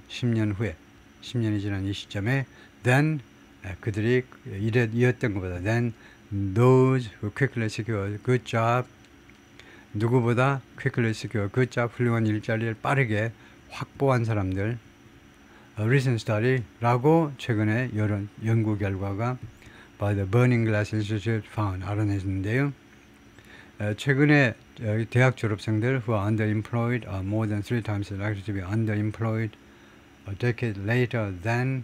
10년 후에, 10년이 지난 이 시점에, than, 그들이 이었던 것보다, than those who quickly secure good job, 누구보다 quickly secure good job, 훌륭한 일자리를 빠르게 확보한 사람들, a recent study라고 최근에 여러 연구 결과가 by the Burning Glass Institute found 알아냈는데요. 최근에 대학 졸업생들 who are underemployed are more than 3 times likely to be underemployed a decade later than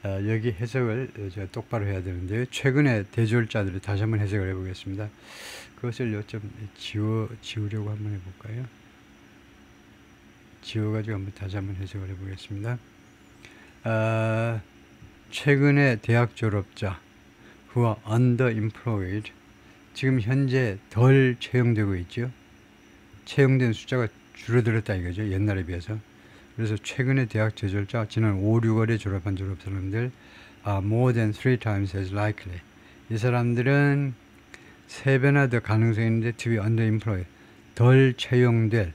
여기 해석을 제가 똑바로 해야 되는데요. 최근에 대졸자들이 다시 한번 해석을 해보겠습니다. 그것을 좀 지우려고 한번 해볼까요? 지워가지고 다시 한번 해석을 해보겠습니다. 최근에 대학 졸업자 who are underemployed, 지금 현재 덜 채용되고 있죠. 채용된 숫자가 줄어들었다 이거죠. 옛날에 비해서. 그래서 최근에 대학 재졸자, 지난 5, 6월에 졸업한 졸업사람들 are more than 3 times as likely. 이 사람들은 3배나 더 가능성이 있는데 to be underemployed, 덜 채용될.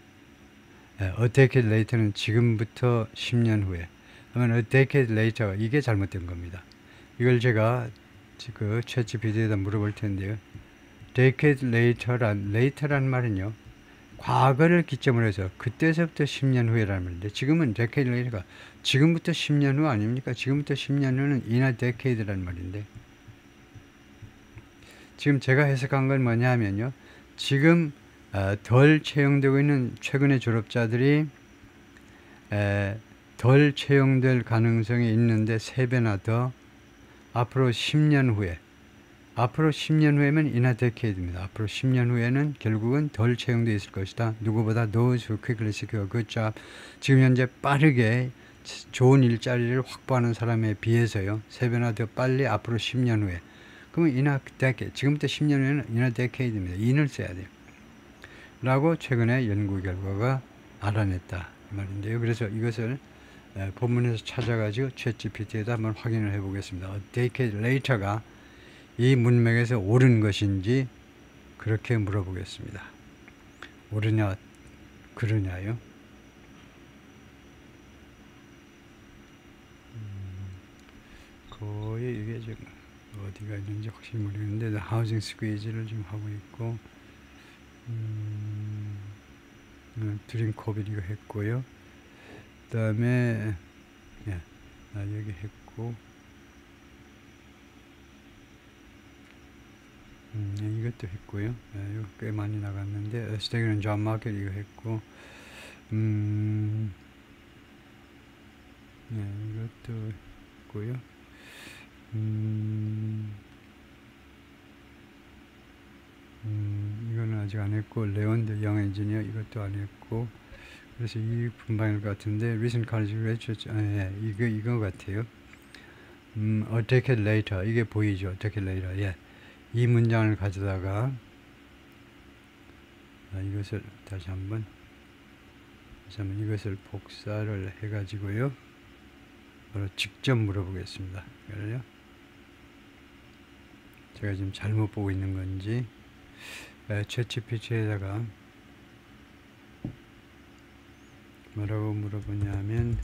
A decade later는 지금부터 10년 후에. 그러면 a decade later, 이게 잘못된 겁니다. 이걸 제가 그 챗GPT에다 물어볼 텐데요. decade later란 말은요, 과거를 기점으로 해서 그때서부터 10년 후에라는 말인데, 지금은 decade later가 지금부터 10년 후 아닙니까? 지금부터 10년 후는 in a decade라는 말인데, 지금 제가 해석한 건 뭐냐면요. 지금 덜 채용되고 있는 최근의 졸업자들이 덜 채용될 가능성이 있는데 3배나 더 앞으로 10년 후에면 in a decade입니다. 앞으로 10년 후에는 결국은 덜 채용되어 있을 것이다. 누구보다 those who quickly secure a good job. 지금 현재 빠르게 좋은 일자리를 확보하는 사람에 비해서요. 3배나 더 빨리 앞으로 10년 후에. 그러면 in a decade. 지금부터 10년 후에는 in a decade입니다. in을 써야 돼요. 라고 최근에 연구 결과가 알아냈다. 이 말인데요. 그래서 이것을 본문에서 찾아가지고 챗GPT에다 한번 확인을 해 보겠습니다. A decade later가 이 문맥에서 옳은 것인지 그렇게 물어보겠습니다. 옳으냐 그러냐요? 거의 이게 지금 어디가 있는지 확실히 모르겠는데 하우징 스퀴즈를 지금 하고 있고 드림 코빗 이거 했고요. 그 다음에 여기 했고 이것도 했고요. 이거 꽤 많이 나갔는데 스테이크는 존 마켓 이거 했고 이것도 했고요. 이거는 아직 안 했고 레온 더 영 엔지니어 이것도 안 했고 그래서 이 분방일 것 같은데 recent college graduate 이거 같아요. a decade later 이게 보이죠? a decade later 이 문장을 가져다가 이것을 다시 한번 이것을 복사를 해가지고요. 바로 직접 물어보겠습니다. 그래요? 제가 지금 잘못 보고 있는 건지 챗GPT에다가 뭐라고 물어보냐면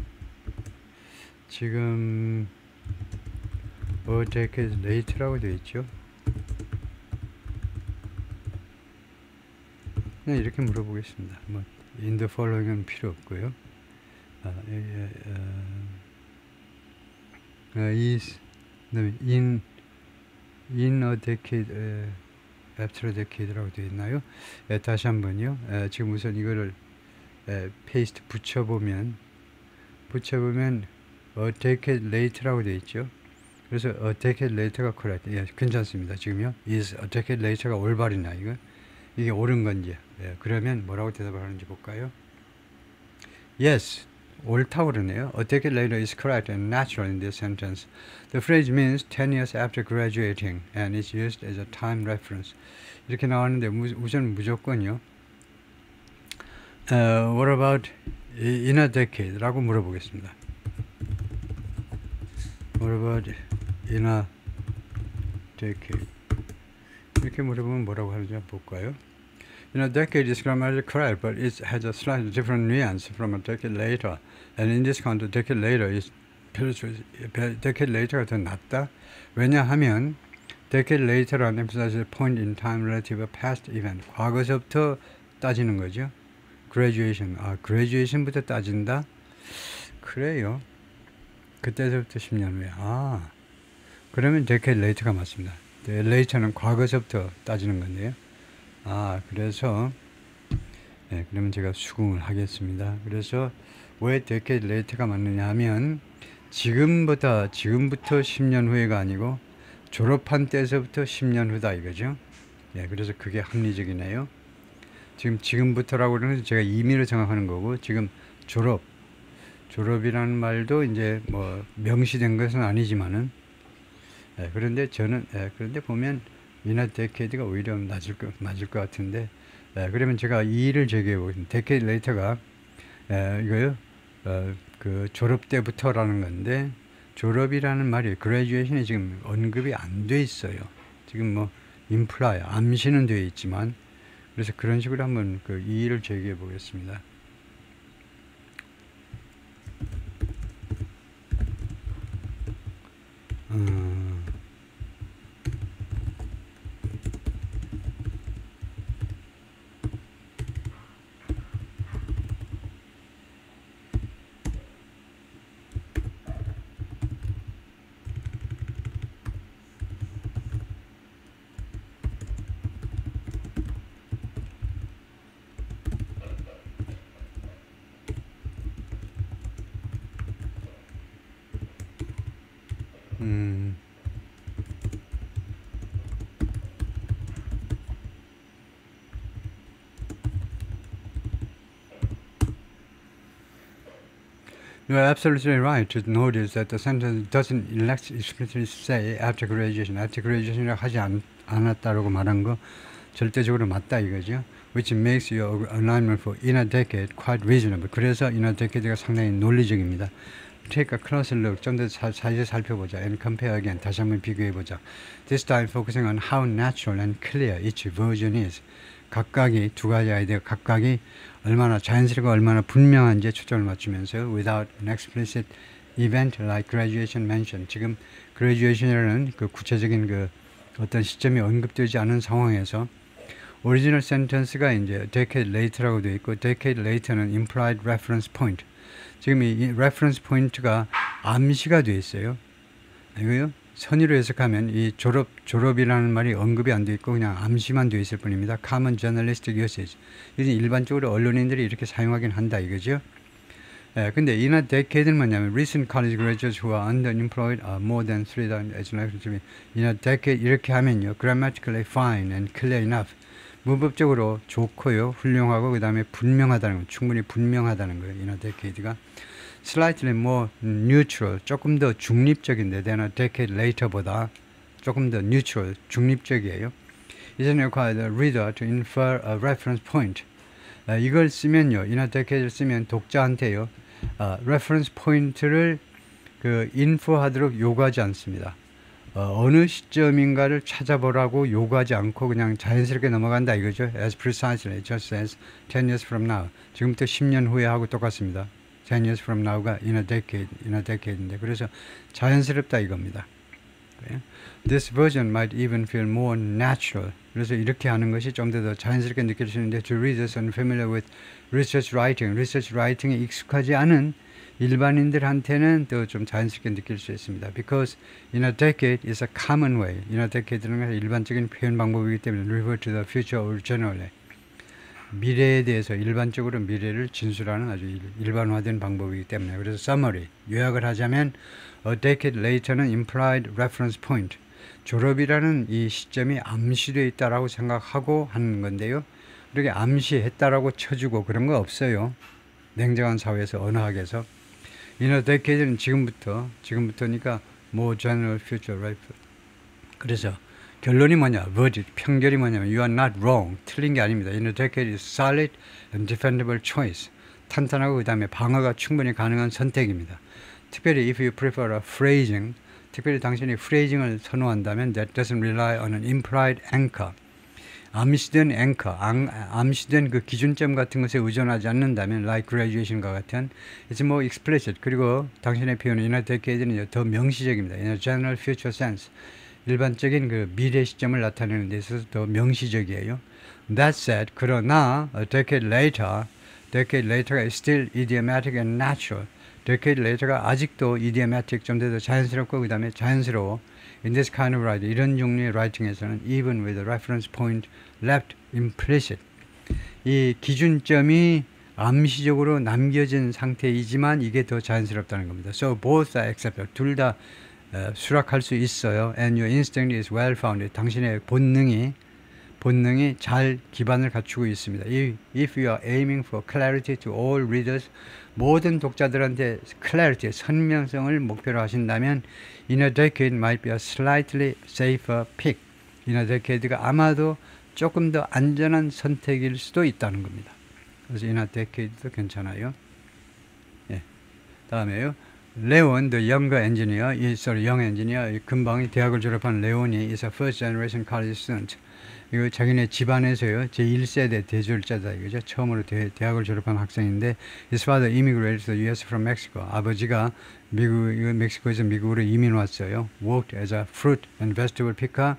지금 a decade later라고 되어 있죠. 그냥 이렇게 물어보겠습니다. 뭐 in the following은 필요 없고요. is in a decade after a decade라고 되어 있나요? 다시 한번요. 지금 우선 이거를 페이스트 붙여보면 a decade later라고 되어 있죠. 그래서 a decade later가 correct. 괜찮습니다. 지금요. is a decade later가 올바르나 이게 옳은 건지. 그러면 뭐라고 대답을 하는지 볼까요? Yes. 옳다고 그러네요. A decade later is correct and natural in this sentence. The phrase means 10 years after graduating and is used as a time reference. 이렇게 나왔는데 우선 무조건요. What about in a decade? 라고 물어보겠습니다. What about in a decade? 이렇게 물어보면 뭐라고 하는지 볼까요? In a decade is grammatically correct, but it has a slightly different nuance from a decade later. And in this context, decade later is decade later가 더 낫다. 왜냐하면 decade later라는 emphasizes point in time relative to past event. 과거서부터 따지는 거죠. graduation. graduation부터 따진다? 그래요. 그때서부터 10년 후에. 그러면 decade later가 맞습니다. later는 과거서부터 따지는 건데요. 그래서 그러면 제가 수긍을 하겠습니다. 그래서 왜 decade later가 맞느냐 하면 지금부터 10년 후에가 아니고 졸업한 때서부터 10년 후다 이거죠. 그래서 그게 합리적이네요. 지금부터라고 그러는 제가 임의로 정확하는 거고 지금 졸업이라는 말도 이제 뭐 명시된 것은 아니지만은 그런데 그런데 보면 in a decade가 오히려 맞을 것 같은데 그러면 제가 이의를 제기해 보겠습니다. decade later가 이거요 그 졸업 때부터라는 건데 졸업이라는 말이 graduation이 지금 언급이 안 돼 있어요. 지금 뭐 imply 암시는 되어 있지만 그래서 그런 식으로 한번 그 이의를 제기해 보겠습니다. You are absolutely right to notice that the sentence doesn't explicitly say after graduation. After graduation이라고 하지 않았다라고 말한 거 절대적으로 맞다 이거죠. Which makes your alignment for in a decade quite reasonable. 그래서 in a decade가 상당히 논리적입니다. Take a closer look. 좀 더 자세히 살펴보자. And compare again. 다시 한번 비교해보자. This time focusing on how natural and clear each version is. 각각이 두 가지 아이디어 각각이 얼마나 자연스럽고 얼마나 분명한지에 초점을 맞추면서 without an explicit event like graduation mentioned. 지금 graduation이라는 그 구체적인 그 어떤 시점이 언급되지 않은 상황에서 오리지널 센텐스가 이제 decade later라고 되어 있고 decade later는 implied reference point. 지금 이 reference point가 암시가 되어 있어요. 이거요? 선의로 해석하면 이 졸업이라는 말이 언급이 안 되어 있고 그냥 암시만 되어 있을 뿐입니다. Common journalistic usage. 이제 일반적으로 언론인들이 이렇게 사용하긴 한다 이거죠. 예, 근데 in a decade는 뭐냐면 recent college graduates who are underemployed are more than 3,000 in a decade 이렇게 하면요. grammatically fine and clear enough. 문법적으로 좋고요. 훌륭하고 그 다음에 분명하다는 거. 충분히 분명하다는 거예요. in a decade가. slightly more neutral, 조금 더 중립적인데 than a decade later보다 조금 더 neutral, 중립적이에요. Isn't required the reader to infer a reference point. 이걸 쓰면요, in a decade를 쓰면 독자한테요, reference point를 그 infer하도록 요구하지 않습니다. 어느 시점인가를 찾아보라고 요구하지 않고 그냥 자연스럽게 넘어간다 이거죠. As precisely, just as 10 years from now. 지금부터 10년 후에 하고 똑같습니다. 10 years from now가 in a decade인데 그래서 자연스럽다 이겁니다. This version might even feel more natural. 그래서 이렇게 하는 것이 좀 더 자연스럽게 느낄 수 있는데 to readers unfamiliar with research writing에 익숙하지 않은 일반인들한테는 더 좀 자연스럽게 느낄 수 있습니다. Because in a decade is a common way. in a decade는 일반적인 표현 방법이기 때문에 refer to the future or generally. 미래에 대해서 일반적으로 미래를 진술하는 아주 일반화된 방법이기 때문에 그래서 summary, 요약을 하자면 a decade later는 implied reference point, 졸업이라는 이 시점이 암시되어 있다라고 생각하고 하는 건데요. 그렇게 암시했다라고 쳐주고 그런 거 없어요. 냉정한 사회에서 언어학에서 in a decade는 지금부터니까 more general future right. 그래서 결론이 뭐냐? verdict, 평결이 뭐냐면 you are not wrong, 틀린 게 아닙니다. In a decade is solid and defendable choice. 탄탄하고 그 다음에 방어가 충분히 가능한 선택입니다. 특별히 if you prefer a phrasing, 특별히 당신이 phrasing을 선호한다면 that doesn't rely on an implied anchor. 암시된 앵커, 암시된 그 기준점 같은 것에 의존하지 않는다면 like graduation과 같은 it's more explicit. 그리고 당신의 표현은 in a decade는 더 명시적입니다. in a general future sense. 일반적인 그 미래 시점을 나타내는 데 있어서 더 명시적이에요. That said, 그러나 a decade later가 is still idiomatic and natural. decade later가 아직도 idiomatic, 좀 더 자연스럽고 그 다음에 자연스러워. In this kind of writing, 이런 종류의 writing에서는 even with a reference point left implicit. 이 기준점이 암시적으로 남겨진 상태이지만 이게 더 자연스럽다는 겁니다. So both are acceptable. 둘 다 수락할 수 있어요. And your instinct is well founded. 당신의 본능이 잘 기반을 갖추고 있습니다. If you are aiming for clarity to all readers, 모든 독자들한테 clarity, 선명성을 목표로 하신다면 in a decade might be a slightly safer pick. in a decade가 아마도 조금 더 안전한 선택일 수도 있다는 겁니다. 그래서 in a decade도 괜찮아요. 예. 다음에요. 레온, the younger engineer, young engineer, 금방 대학을 졸업한 레온이 is a first generation college student. 이거 자기네 집안에서요, 제1세대 대졸자다 이거죠. 처음으로 대학을 졸업한 학생인데, his father immigrated to the U.S. from Mexico. 아버지가 멕시코에서 미국으로 이민 왔어요. Worked as a fruit and vegetable picker.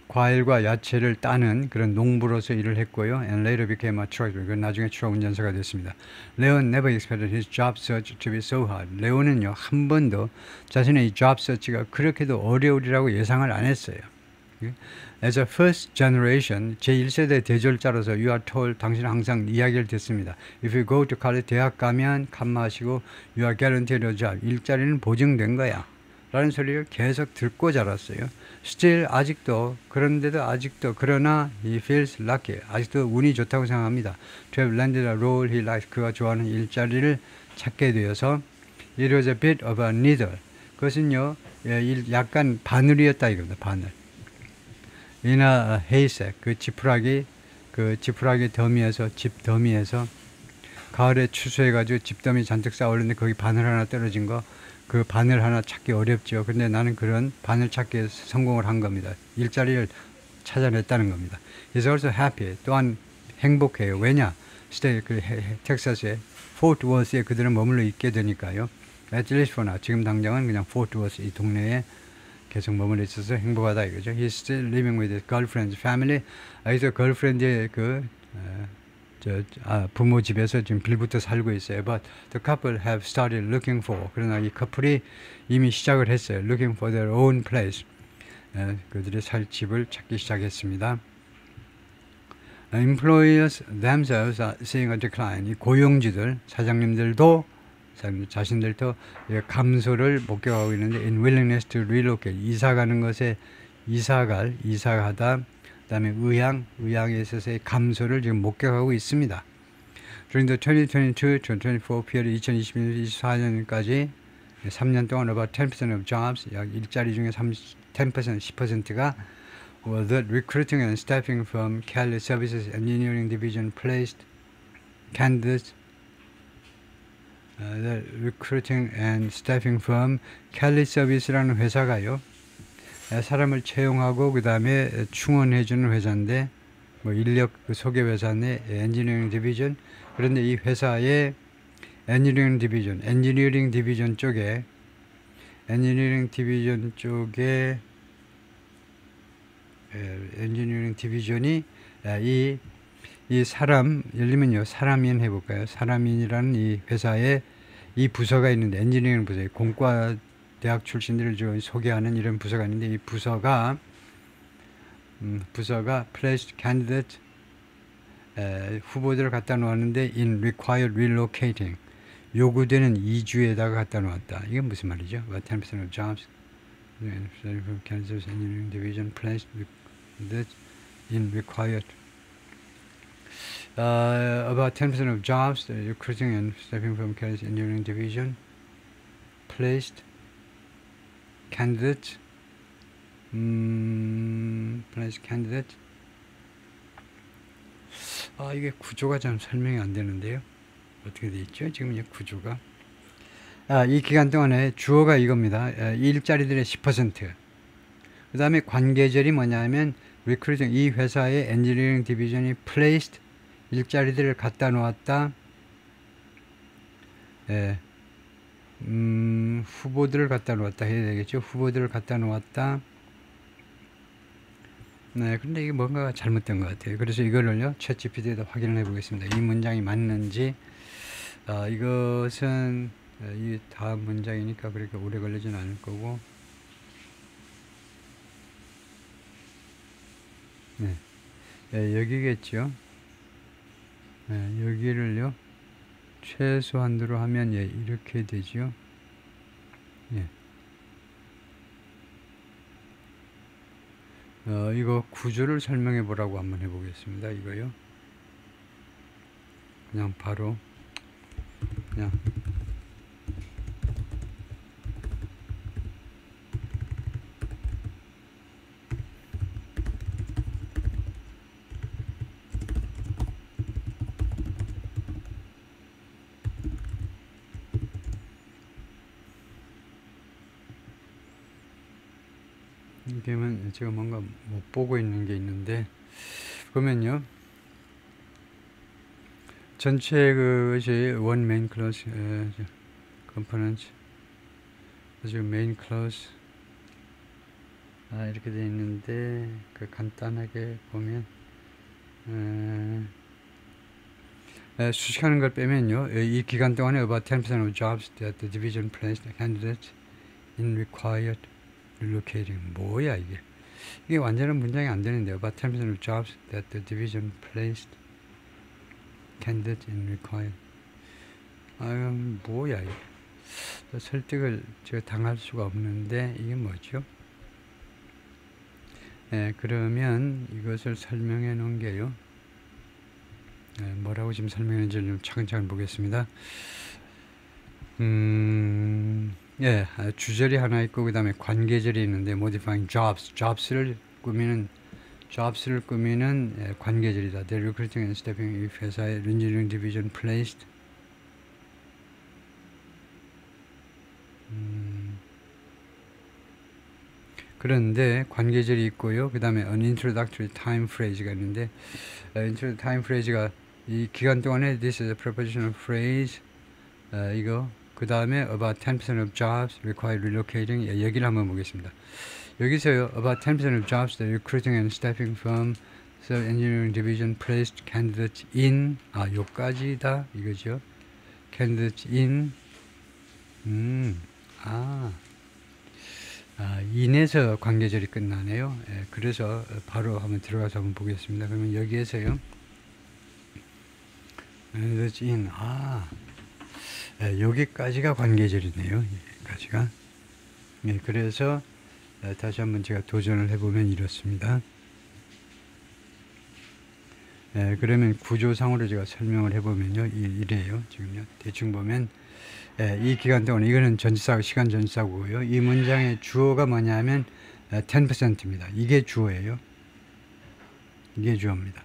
과일과 야채를 따는 그런 농부로서 일을 했고요. And later became a truck driver. 나중에 트럭 운전사가 됐습니다. Leon never expected his job search to be so hard. 레온은요, 한 번도 자신의 이 job search가 그렇게도 어려우리라고 예상을 안 했어요. As a first generation, 제1세대 대졸자로서 you are told, 당신은 항상 이야기를 듣습니다. If you go to college, 대학 가면 칸마시고 you are guaranteed a job. 일자리는 보증된 거야. 라는 소리를 계속 듣고 자랐어요. still 아직도 그런데도 아직도 그러나 he feels lucky 아직도 운이 좋다고 생각합니다. to have landed a role he likes 그가 좋아하는 일자리를 찾게 되어서 it was a bit of a needle 그것은요 약간 바늘이었다 이겁니다. 바늘. in a haystack 그 지푸라기 더미에서 집 더미에서 가을에 추수해가지고 집더미 잔뜩 쌓아올렸는데 거기 바늘 하나 떨어진 거 그 바늘 하나 찾기 어렵죠. 근데 나는 그런 바늘 찾기에 성공을 한 겁니다. 일자리를 찾아냈다는 겁니다. He's also happy. 또한 행복해요. 왜냐? 텍사스의 포트 워스에 그들은 머물러 있게 되니까요. At least for now. 지금 당장은 그냥 포트 워스 이 동네에 계속 머물러 있어서 행복하다 이거죠. He's still living with his girlfriend's family. 여기서 girlfriend의 부모 집에서 지금 빌부터 살고 있어요. But the couple have started looking for. 그러나 이 커플이 이미 시작을 했어요. Looking for their own place. 그들의 살 집을 찾기 시작했습니다. Employers themselves are seeing a decline. 이 고용주들, 사장님들도 자신들도 감소를 목격하고 있는데 in willingness to relocate. 이사 가는 것에 이사가다. 그 다음에 의향에 있어서의 감소를 지금 목격하고 있습니다. During the 2022-2024 period, 2022-2024년까지 3년 동안 about 10% of jobs, 약 일자리 중에 10%, 10%가 the recruiting and staffing firm Kelly Services Engineering Division placed candidates. The recruiting and staffing firm Kelly Service라는 회사가요. 사람을 채용하고 그 다음에 충원해주는 회사인데 뭐 인력 소개 회사인데 엔지니어링 디비전 그런데 이 회사의 엔지니어링 디비전 쪽에 엔지니어링 디비전이 이 사람 예를 들면요 사람인 해볼까요? 사람인이라는 이 회사에 이 부서가 있는데 엔지니어링 부서 공과 대학 출신들을 소개하는 이런 부서가 있는데 이 부서가 placed candidate 후보들을 갖다 놓았는데 in required relocating 요구되는 이주에다가 갖다 놓았다. 이게 무슨 말이죠? About 10% of jobs from Kansas Engineering Division placed in required about 10% of jobs recruiting and staffing from Kansas Engineering Division placed candidate place candidate 이게 구조가 좀 설명이 안 되는데요. 어떻게 돼 있죠? 지금 이 구조가 이 기간 동안에 주어가 이겁니다. 일자리들의 10%. 그 다음에 관계절이 뭐냐면 recruiting 이 회사의 엔지니어링 디비전이 placed 일자리들을 갖다 놓았다. 후보들을 갖다 놓았다 해야 되겠죠. 후보들을 갖다 놓았다. 네, 근데 이게 뭔가 잘못된 것 같아요. 그래서 이거를요, 챗GPT에다 확인을 해보겠습니다. 이 문장이 맞는지. 이것은 이 다음 문장이니까 그렇게 오래 걸리진 않을 거고. 네, 여기겠죠. 네, 여기를요. 최소한으로 하면 이렇게 되죠. 예. 이거 구조를 설명해 보라고 한번 해보겠습니다. 이거요. 그냥 바로 그냥 이게만 제가 뭔가 못 보고 있는 게 있는데 보면요 전체 그것이 one main clause component 지금 main clause 이렇게 되어 있는데 그 간단하게 보면 수식하는 걸 빼면요 이 기간 동안에 about 10% of jobs that the division placed candidates in required relocating 뭐야 이게 완전한 문장이 안 되는데요. About 10% of jobs that the division placed candidates in required. 뭐야 이게. 설득을 제가 당할 수가 없는데 이게 뭐죠? 그러면 이것을 설명해 놓은 게요. 뭐라고 지금 설명했는지 좀 차근차근 보겠습니다. 주절이 하나 있고 그 다음에 관계절이 있는데 modifying jobs를 꾸미는 관계절이다. The recruiting and staffing 이 회사의 engineering division placed 그런데 관계절이 있고요. 그 다음에 an introductory time phrase가 있는데 introductory time phrase가 이 기간 동안에 this is a prepositional phrase 이거 그 다음에 about 10% of jobs require relocating 여기를 한번 보겠습니다. 여기서요 about 10% of jobs the recruiting and staffing firm civil engineering division placed candidates in 요까지다 이거죠. candidates in in에서 관계절이 끝나네요. 그래서 바로 한번 들어가서 한번 보겠습니다. 그러면 여기에서요 candidates in 여기까지가 관계절이네요. 여기까지가. 그래서 다시 한번 제가 도전을 해보면 이렇습니다. 그러면 구조상으로 제가 설명을 해보면요. 이래요. 지금요. 대충 보면 이 기간 동안 이거는 전치사 시간 전치사고요. 이 문장의 주어가 뭐냐면 10%입니다. 이게 주어예요. 이게 주어입니다.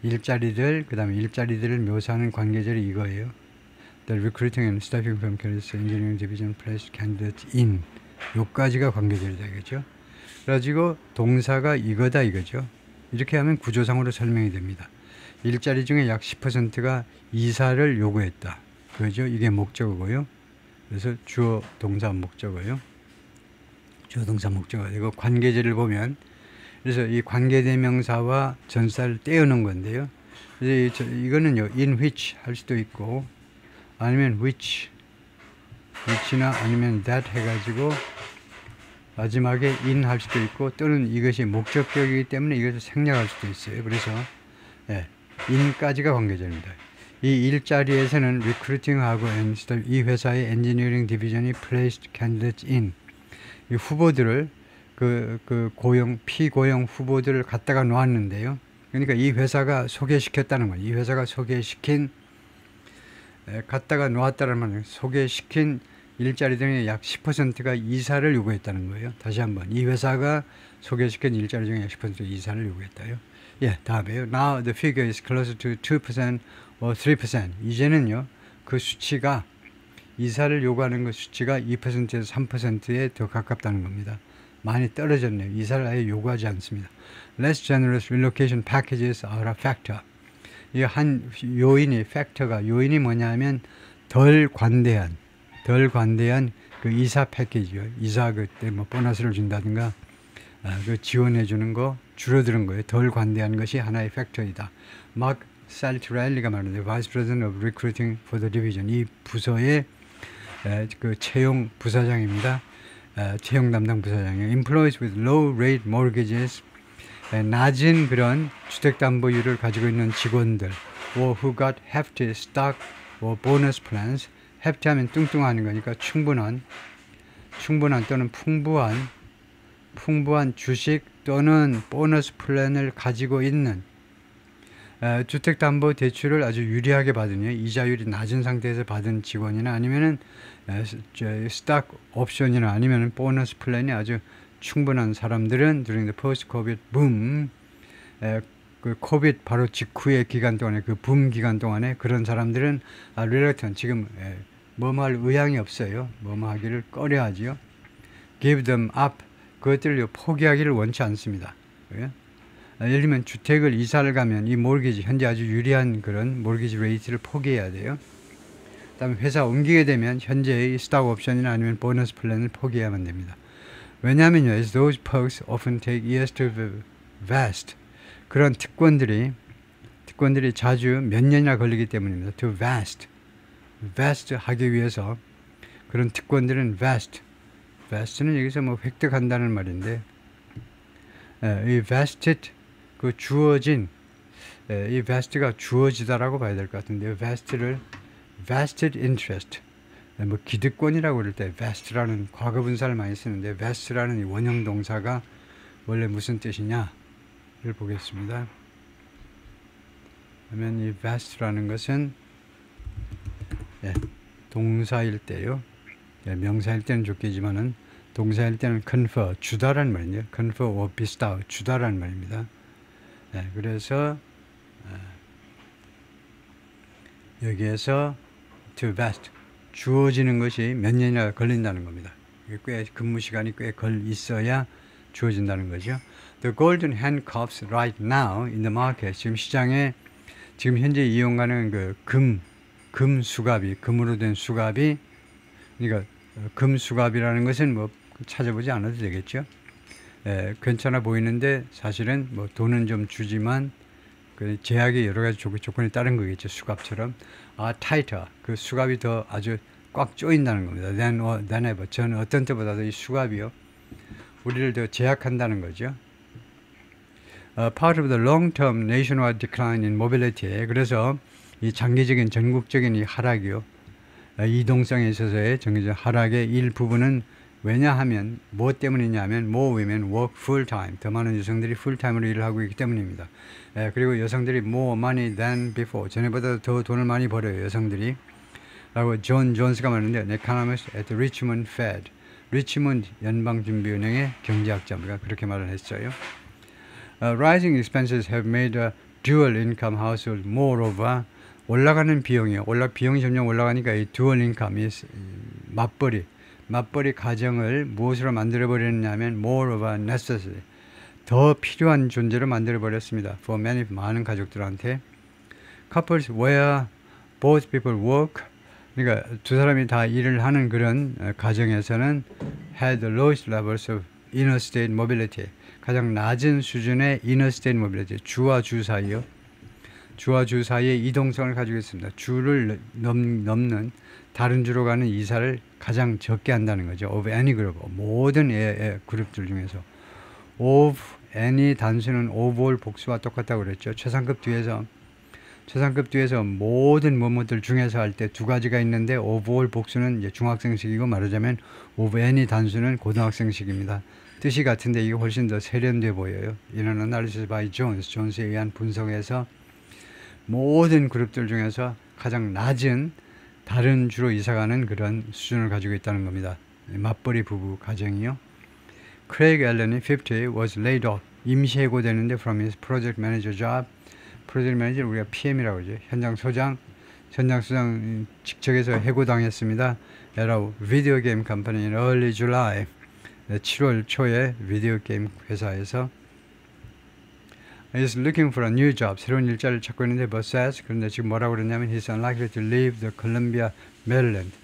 일자리들 그 다음에 일자리들을 묘사하는 관계절이 이거예요. The recruiting and staffing firm candidates engineering division placed candidates in 요까지가 관계절이다 이거죠. 그래가지고 동사가 이거다 이거죠. 이렇게 하면 구조상으로 설명이 됩니다. 일자리 중에 약 10%가 이사를 요구했다. 그죠? 이게 목적어고요. 그래서 주어 동사 목적어요. 주어 동사 목적어. 이거 관계절을 보면 그래서 이 관계대명사와 전사를 떼어놓은 건데요. 그래서 이거는요 in which 할 수도 있고 아니면 which나 아니면 that 해가지고 마지막에 in 할 수도 있고 또는 이것이 목적격이기 때문에 이것을 생략할 수도 있어요. 그래서 in까지가 관계절입니다. 이 일자리에서는 recruiting하고 이 회사의 engineering division이 placed candidates in 이 후보들을 피고용 후보들을 갖다가 놓았는데요. 그러니까 이 회사가 소개시켰다는 거예요. 이 회사가 갖다가 놓았다는 말은 소개시킨 일자리 중에 약 10%가 이사를 요구했다는 거예요. 다시 한번 이 회사가 소개시킨 일자리 중에 약 10% 이사를 요구했다요. 다음에요. Now the figure is closer to 2% or 3%. 이제는요 그 수치가 이사를 요구하는 그 수치가 2%에서 3%에 더 가깝다는 겁니다. 많이 떨어졌네요. 이사를 아예 요구하지 않습니다. Less generous relocation packages are a factor. 이 한 요인이 뭐냐면 덜 관대한 그 이사 패키지요. 이사 그때 뭐 보너스를 준다든가 그 지원해 주는 거 줄어드는 거예요. 덜 관대한 것이 하나의 팩터이다. 마크 살트렐리가 말하는데 Vice President of Recruiting for the Division 이 부서의 그 채용 부사장입니다. 채용 담당 부사장이에요. Employees with low rate mortgages 낮은 그런 주택담보율을 가지고 있는 직원들 or who got hefty stock or bonus plans hefty 하면 뚱뚱하는 거니까 충분한 또는 풍부한 주식 또는 보너스 플랜을 가지고 있는 주택담보대출을 아주 유리하게 받은 이자율이 낮은 상태에서 받은 직원이나 아니면은 스탁 옵션이나 아니면 보너스 플랜이 아주 충분한 사람들은 during the post-COVID boom 그 코비드 바로 직후의 기간 동안에 그 붐 기간 동안에 그런 사람들은 reluctant 지금 뭐할 의향이 없어요. 뭐뭐 하기를 꺼려하지요. give them up 그것들을 포기하기를 원치 않습니다. 예를 들면 주택을 이사를 가면 이 몰기지 현재 아주 유리한 그런 몰기지 레이트를 포기해야 돼요. 그 다음에 회사 옮기게 되면 현재의 스탁 옵션이나 아니면 보너스 플랜을 포기해야만 됩니다. 왜냐하면요, as those perks often take years to vest. 그런 특권들이 자주 몇 년이나 걸리기 때문입니다. To vest 하기 위해서 그런 특권들은 vest는 여기서 뭐 획득한다는 말인데, 이 vested 그 주어진 이 vest가 주어지다라고 봐야 될 것 같은데요. vested interest 뭐 기득권이라고 그럴 때 vast라는 과거 분사를 많이 쓰는데 vast라는 이 원형 동사가 원래 무슨 뜻이냐를 보겠습니다. 그러면 이 vast라는 것은 동사일 때요. 명사일 때는 좋겠지만은 동사일 때는 confer, 주다라는 말이에요. confer or bestow, 주다라는 말입니다. 그래서 여기에서 to vest, 주어지는 것이 몇 년이나 걸린다는 겁니다. 꽤 근무 시간이 꽤 있어야 주어진다는 거죠. The golden handcuffs right now in the market, 지금 시장에 지금 현재 이용 가능한 그 금 수갑이, 금으로 된 수갑이, 그러니까 금 수갑이라는 것은 뭐 찾아보지 않아도 되겠죠. 괜찮아 보이는데 사실은 뭐 돈은 좀 주지만 그 제약이 여러 가지 조건이 따른 거겠죠. 수갑처럼. tighter, 그 수갑이 더 아주 꽉 조인다는 겁니다. than ever. 저는 어떤 때보다도 이 수갑이요, 우리를 더 제약한다는 거죠. Part of the long-term nationwide decline in mobility. 그래서 이 장기적인 전국적인 이 하락이요, 이동성에 있어서의 정기적 하락의 일부분은 왜냐하면 무엇 때문이냐면 more women work full-time, 더 많은 여성들이 풀타임으로 일을 하고 있기 때문입니다. 그리고 여성들이 more money than before, 전에보다 더 돈을 많이 벌어요, 여성들이. 라고 존 존스가 말하는데, an economist at Richmond Fed, 리치몬드 연방준비은행의 경제학자가 그렇게 말을 했어요. Rising expenses have made a dual income household moreover, 올라가는 비용이요, 비용이 점점 올라가니까 이 dual income, 이 맞벌이 가정을 무엇으로 만들어 버렸냐면 more of a necessity, 더 필요한 존재로 만들어 버렸습니다. For many, 많은 가족들한테. Couples where both people work, 그러니까 두 사람이 다 일을 하는 그런 가정에서는 had the lowest levels of interstate mobility, 가장 낮은 수준의 interstate mobility, 주와 주 사이요, 주와 주 사이의 이동성을 가지고 있습니다. 주를 넘는 다른 주로 가는 이사를 가장 적게 한다는 거죠. Of any group, 모든 그룹들 중에서. Of any 단수는 of all 복수와 똑같다고 그랬죠. 최상급 뒤에서 모든 뭐뭐들 중에서 할 때 두 가지가 있는데 of all 복수는 이제 중학생식이고, 말하자면 of any 단수는 고등학생식입니다. 뜻이 같은데 이게 훨씬 더 세련돼 보여요. In an analysis by Jones, 존스에 의한 분석에서 모든 그룹들 중에서 가장 낮은 다른 주로 이사가는 그런 수준을 가지고 있다는 겁니다. 맞벌이 부부 가정이요. Craig Allen이 50 was laid off, 임시 해고되는데 from his project manager job. 프로젝트 매니저는 우리가 PM이라고 하죠. 현장 소장 직책에서 해고당했습니다. At a video game company in early July, 7월 초에 비디오 게임 회사에서. He's looking for a new job, 새로운 일자리를 찾고 있는데 but says, 그런데 지금 뭐라고 그러냐면 he's unlikely to leave the Columbia, Maryland,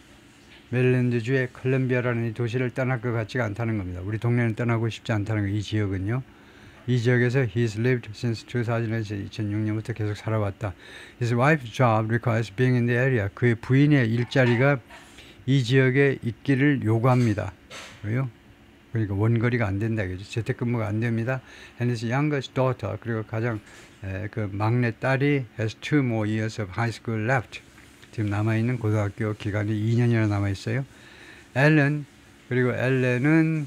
메릴랜드주의 컬럼비아라는 이 도시를 떠날 것 같지가 않다는 겁니다. 우리 동네는 떠나고 싶지 않다는 거. 이 지역은요, 이 지역에서 he's lived since 2006년부터 계속 살아왔다. His wife's job requires being in the area. 그의 부인의 일자리가 이 지역에 있기를 요구합니다. 왜요? 그러니까 원거리가 안 된다, 그죠? 재택근무가 안 됩니다. And his youngest daughter, 그리고 가장 그 막내 딸이 has 2 more years of high school left. 지금 남아있는 고등학교 기간이 2년이나 남아있어요. 그리고 엘렌은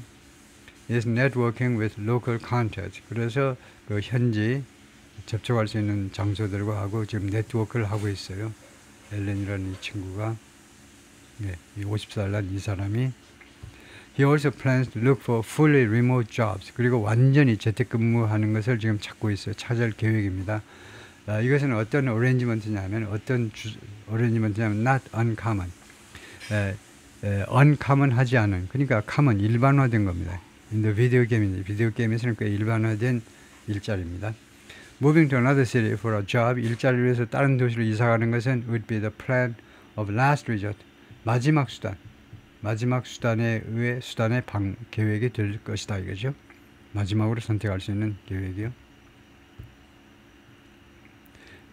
is networking with local contacts. 그래서 그 현지 접촉할 수 있는 장소들과 하고 지금 네트워크를 하고 있어요. 엘렌이라는 이 친구가, 이 50살 난 이 사람이. He also plans to look for fully remote jobs. 그리고 완전히 재택근무하는 것을 지금 찾을 계획입니다. 이것은 어떤 어레인지먼트냐면 not uncommon. uncommon 하지 않은, 그러니까 common, 일반화된 겁니다. 근데 비디오 게임에서는 꽤 일반화된 일자리입니다. Moving to another city for a job, 일자리를 위해서 다른 도시로 이사가는 것은 would be the plan of last resort. 마지막 수단의 계획이 될 것이다, 이거죠. 마지막으로 선택할 수 있는 계획이요.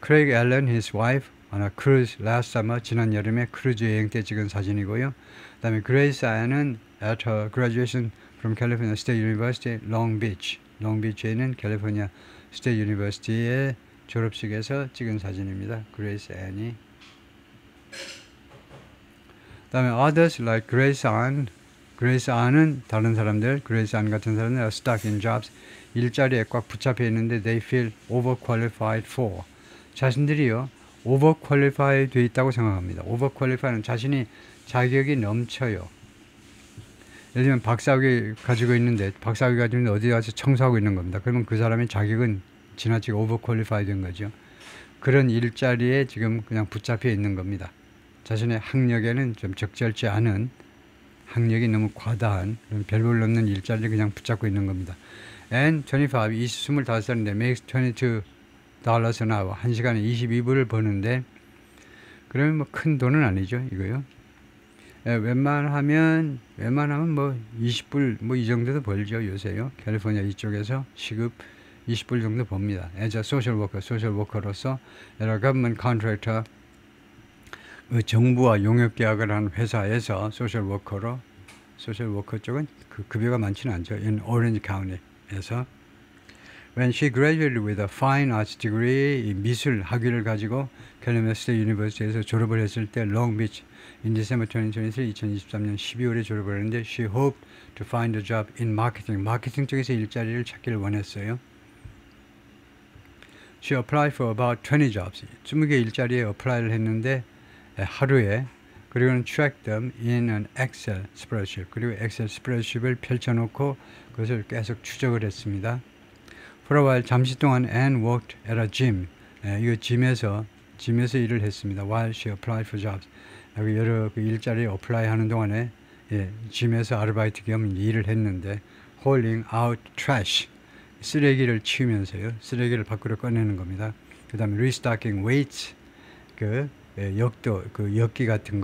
Craig Allen, his wife, on a cruise last summer, 지난 여름에 크루즈 여행 때 찍은 사진이고요. 그 다음에 Grace Ann은 at her graduation from California State University, Long Beach에 있는 캘리포니아 스테이트 유니버시티의 졸업식에서 찍은 사진입니다. Grace Ann이. 다음에 others like Grace Ann은 다른 사람들, Grace Ann 같은 사람들 are stuck in jobs. 일자리에 꽉 붙잡혀 있는데 they feel overqualified for. 자신들이요, overqualified 되어 있다고 생각합니다. overqualified는 자신이 자격이 넘쳐요. 예를 들면 박사학위 가지고 있는데 어디 가서 청소하고 있는 겁니다. 그러면 그 사람의 자격은 지나치게 overqualified 된 거죠. 그런 일자리에 지금 그냥 붙잡혀 있는 겁니다. 자신의 학력에는 좀 적절치 않은, 학력이 너무 과다한 별 볼 없는 일자리를 그냥 붙잡고 있는 겁니다. And 25살인데 makes $22 an hour. 1시간에 22불을 버는데, 그러면 뭐 큰 돈은 아니죠, 이거요. 웬만하면 뭐 20불 뭐 이 정도도 벌죠, 요새요. 캘리포니아 이쪽에서 시급 20불 정도 법니다. as a social worker로서 여러 government contractor, 정부와 용역 계약을 하는 회사에서 소셜 워커 쪽은 그 급여가 많지는 않죠. in Orange County에서. When she graduated with a fine arts degree, 이 미술 학위를 가지고 캘리포니아 스테이트 유니버시티에서 졸업을 했을 때 Long Beach in December 2023년 12월에 졸업을 했는데 she hoped to find a job in marketing. 마케팅 쪽에서 일자리를 찾기를 원했어요. She applied for about 20 jobs. 20개 일자리에 어플라이를 했는데 하루에, 그리고는 track them in an Excel spreadsheet. 그리고 엑셀 스프레드शी트를 펼쳐놓고 그것을 계속 추적을 했습니다. For a while, 잠시 동안 Anne worked at a gym. 이거 짐에서 일을 했습니다. While she applied for jobs. 여러 그 일자리에 어플라이 하는 동안에 짐에서 아르바이트 겸 일을 했는데 hauling out trash. 쓰레기를 치우면서요. 쓰레기를 밖으로 꺼내는 겁니다. 그 다음에 restocking weights. 엽기 같은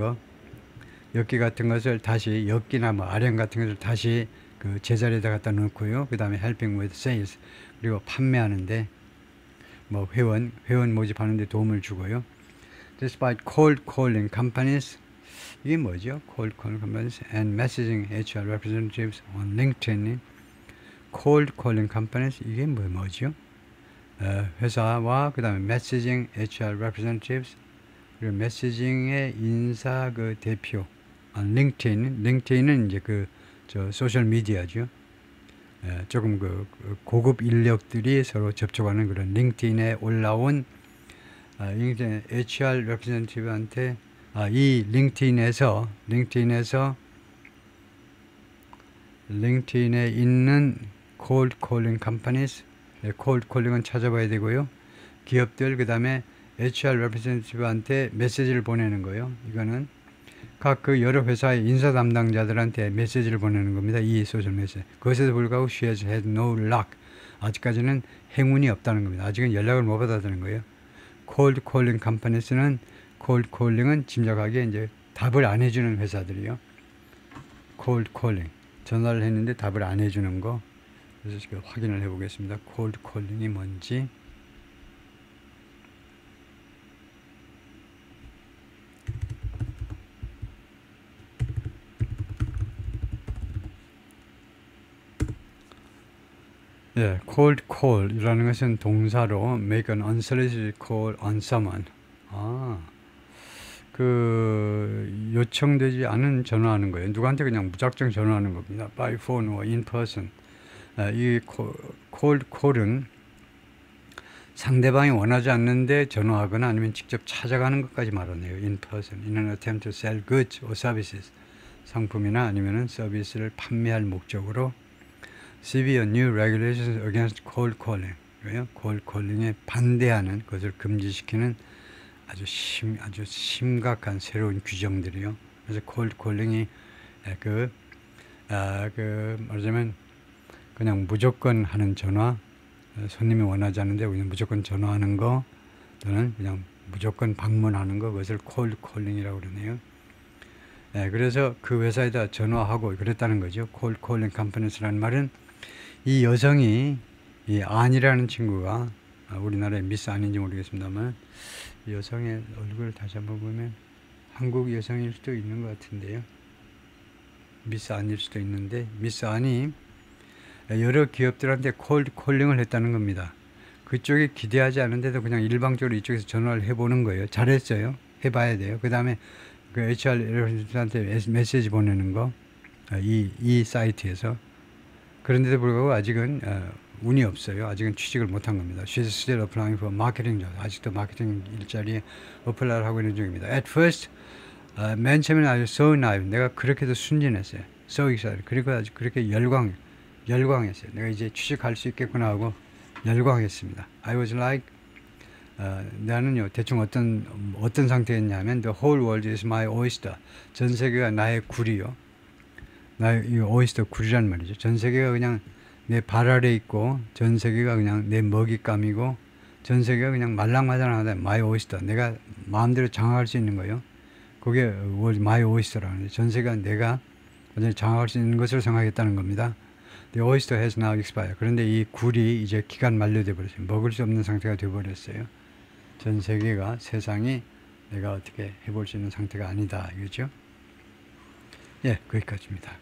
것을 다시, 엽기나 뭐 아령 같은 것을 다시 그 제자리에다 갖다 놓고요. 그 다음에 helping with sales. 그리고 판매하는데, 뭐 회원 모집하는데 도움을 주고요. Despite cold calling companies, 이게 뭐죠? Cold calling companies and messaging HR representatives on LinkedIn. Cold calling companies, 이게 뭐죠? 회사와 그 다음에 messaging HR representatives, 그리고 메시징의 인사 그 대표, 링크드인은 이제 소셜 미디어죠. 조금 고급 인력들이 서로 접촉하는 그런 링크드인에 올라온 링크드인 HR 레프레젠티브한테 이 링크드인에 있는 cold calling companies, cold calling은 찾아봐야 되고요. 기업들, 그 다음에 HR 레프레젠티브한테 메시지를 보내는 거예요. 이거는 각 그 여러 회사의 인사 담당자들한테 메시지를 보내는 겁니다. 이 소셜 메시지. 그것에도 불구하고 she has had no luck. 아직까지는 행운이 없다는 겁니다. 아직은 연락을 못 받았다는 거예요. cold calling companies는 cold calling은 짐작하기에 이제 답을 안 해주는 회사들이요. cold calling. 전화를 했는데 답을 안 해주는 거. 그래서 지금 확인을 해보겠습니다. cold calling이 뭔지. cold call이라는 것은 동사로 make an unsolicited call on someone. 요청되지 않은 전화하는 거예요. 누구한테 그냥 무작정 전화하는 겁니다. by phone or in person. 이 cold call은 상대방이 원하지 않는데 전화하거나 아니면 직접 찾아가는 것까지 말하네요. in person. in an attempt to sell goods or services. 상품이나 아니면은 서비스를 판매할 목적으로. severe new regulations against cold calling. cold calling에 반대하는 것을 금지시키는 아주 심각한 새로운 규정들이요. 그래서 cold calling이 말하자면 그냥 무조건 하는 전화, 손님이 원하지 않는데 그냥 무조건 전화하는 거, 또는 그냥 무조건 방문하는 거, 그것을 cold calling이라고 그러네요. 그래서 그 회사에다 전화하고 그랬다는 거죠. cold calling companies라는 말은 이 여성이, 이 안이라는 친구가, 우리나라의 미스 안인지 모르겠습니다만, 이 여성의 얼굴을 다시 한번 보면 한국 여성일 수도 있는 것 같은데요. 미스 안일 수도 있는데, 미스 안이 여러 기업들한테 콜드 콜링을 했다는 겁니다. 그쪽에 기대하지 않은데도 그냥 일방적으로 이쪽에서 전화를 해보는 거예요. 잘했어요. 해봐야 돼요. 그 다음에 그 HR 리프레젠테이티브한테 메시지 보내는 거, 이 사이트에서. 그런데도 불구하고 아직은 운이 없어요. 아직은 취직을 못한 겁니다. She's still applying for marketing job. 아직도 마케팅 일자리에 어플라이를 하고 있는 중입니다. At first, 맨 처음에는 아주 so naive. 내가 그렇게도 순진했어요. So excited. 그리고 아주 그렇게 열광했어요. 내가 이제 취직할 수 있겠구나 하고 열광했습니다. I was like, 나는요, 대충 어떤 상태였냐면, the whole world is my oyster. 전 세계가 나의 굴이요. 이 오이스터 굴이란 말이죠. 전 세계가 그냥 내 발 아래 있고, 전 세계가 그냥 내 먹잇감이고, 전 세계가 그냥 말랑말랑하다. my oyster. 내가 마음대로 장악할 수 있는 거예요. 그게 my oyster라는 거예요. 전 세계가 내가 완전히 장악할 수 있는 것을 생각했다는 겁니다. The oyster has now expired. 그런데 이 굴이 이제 기간 만료돼 버렸어요. 먹을 수 없는 상태가 돼 버렸어요. 전 세계가, 세상이 내가 어떻게 해볼 수 있는 상태가 아니다. 이거죠. 예, 거기까지입니다.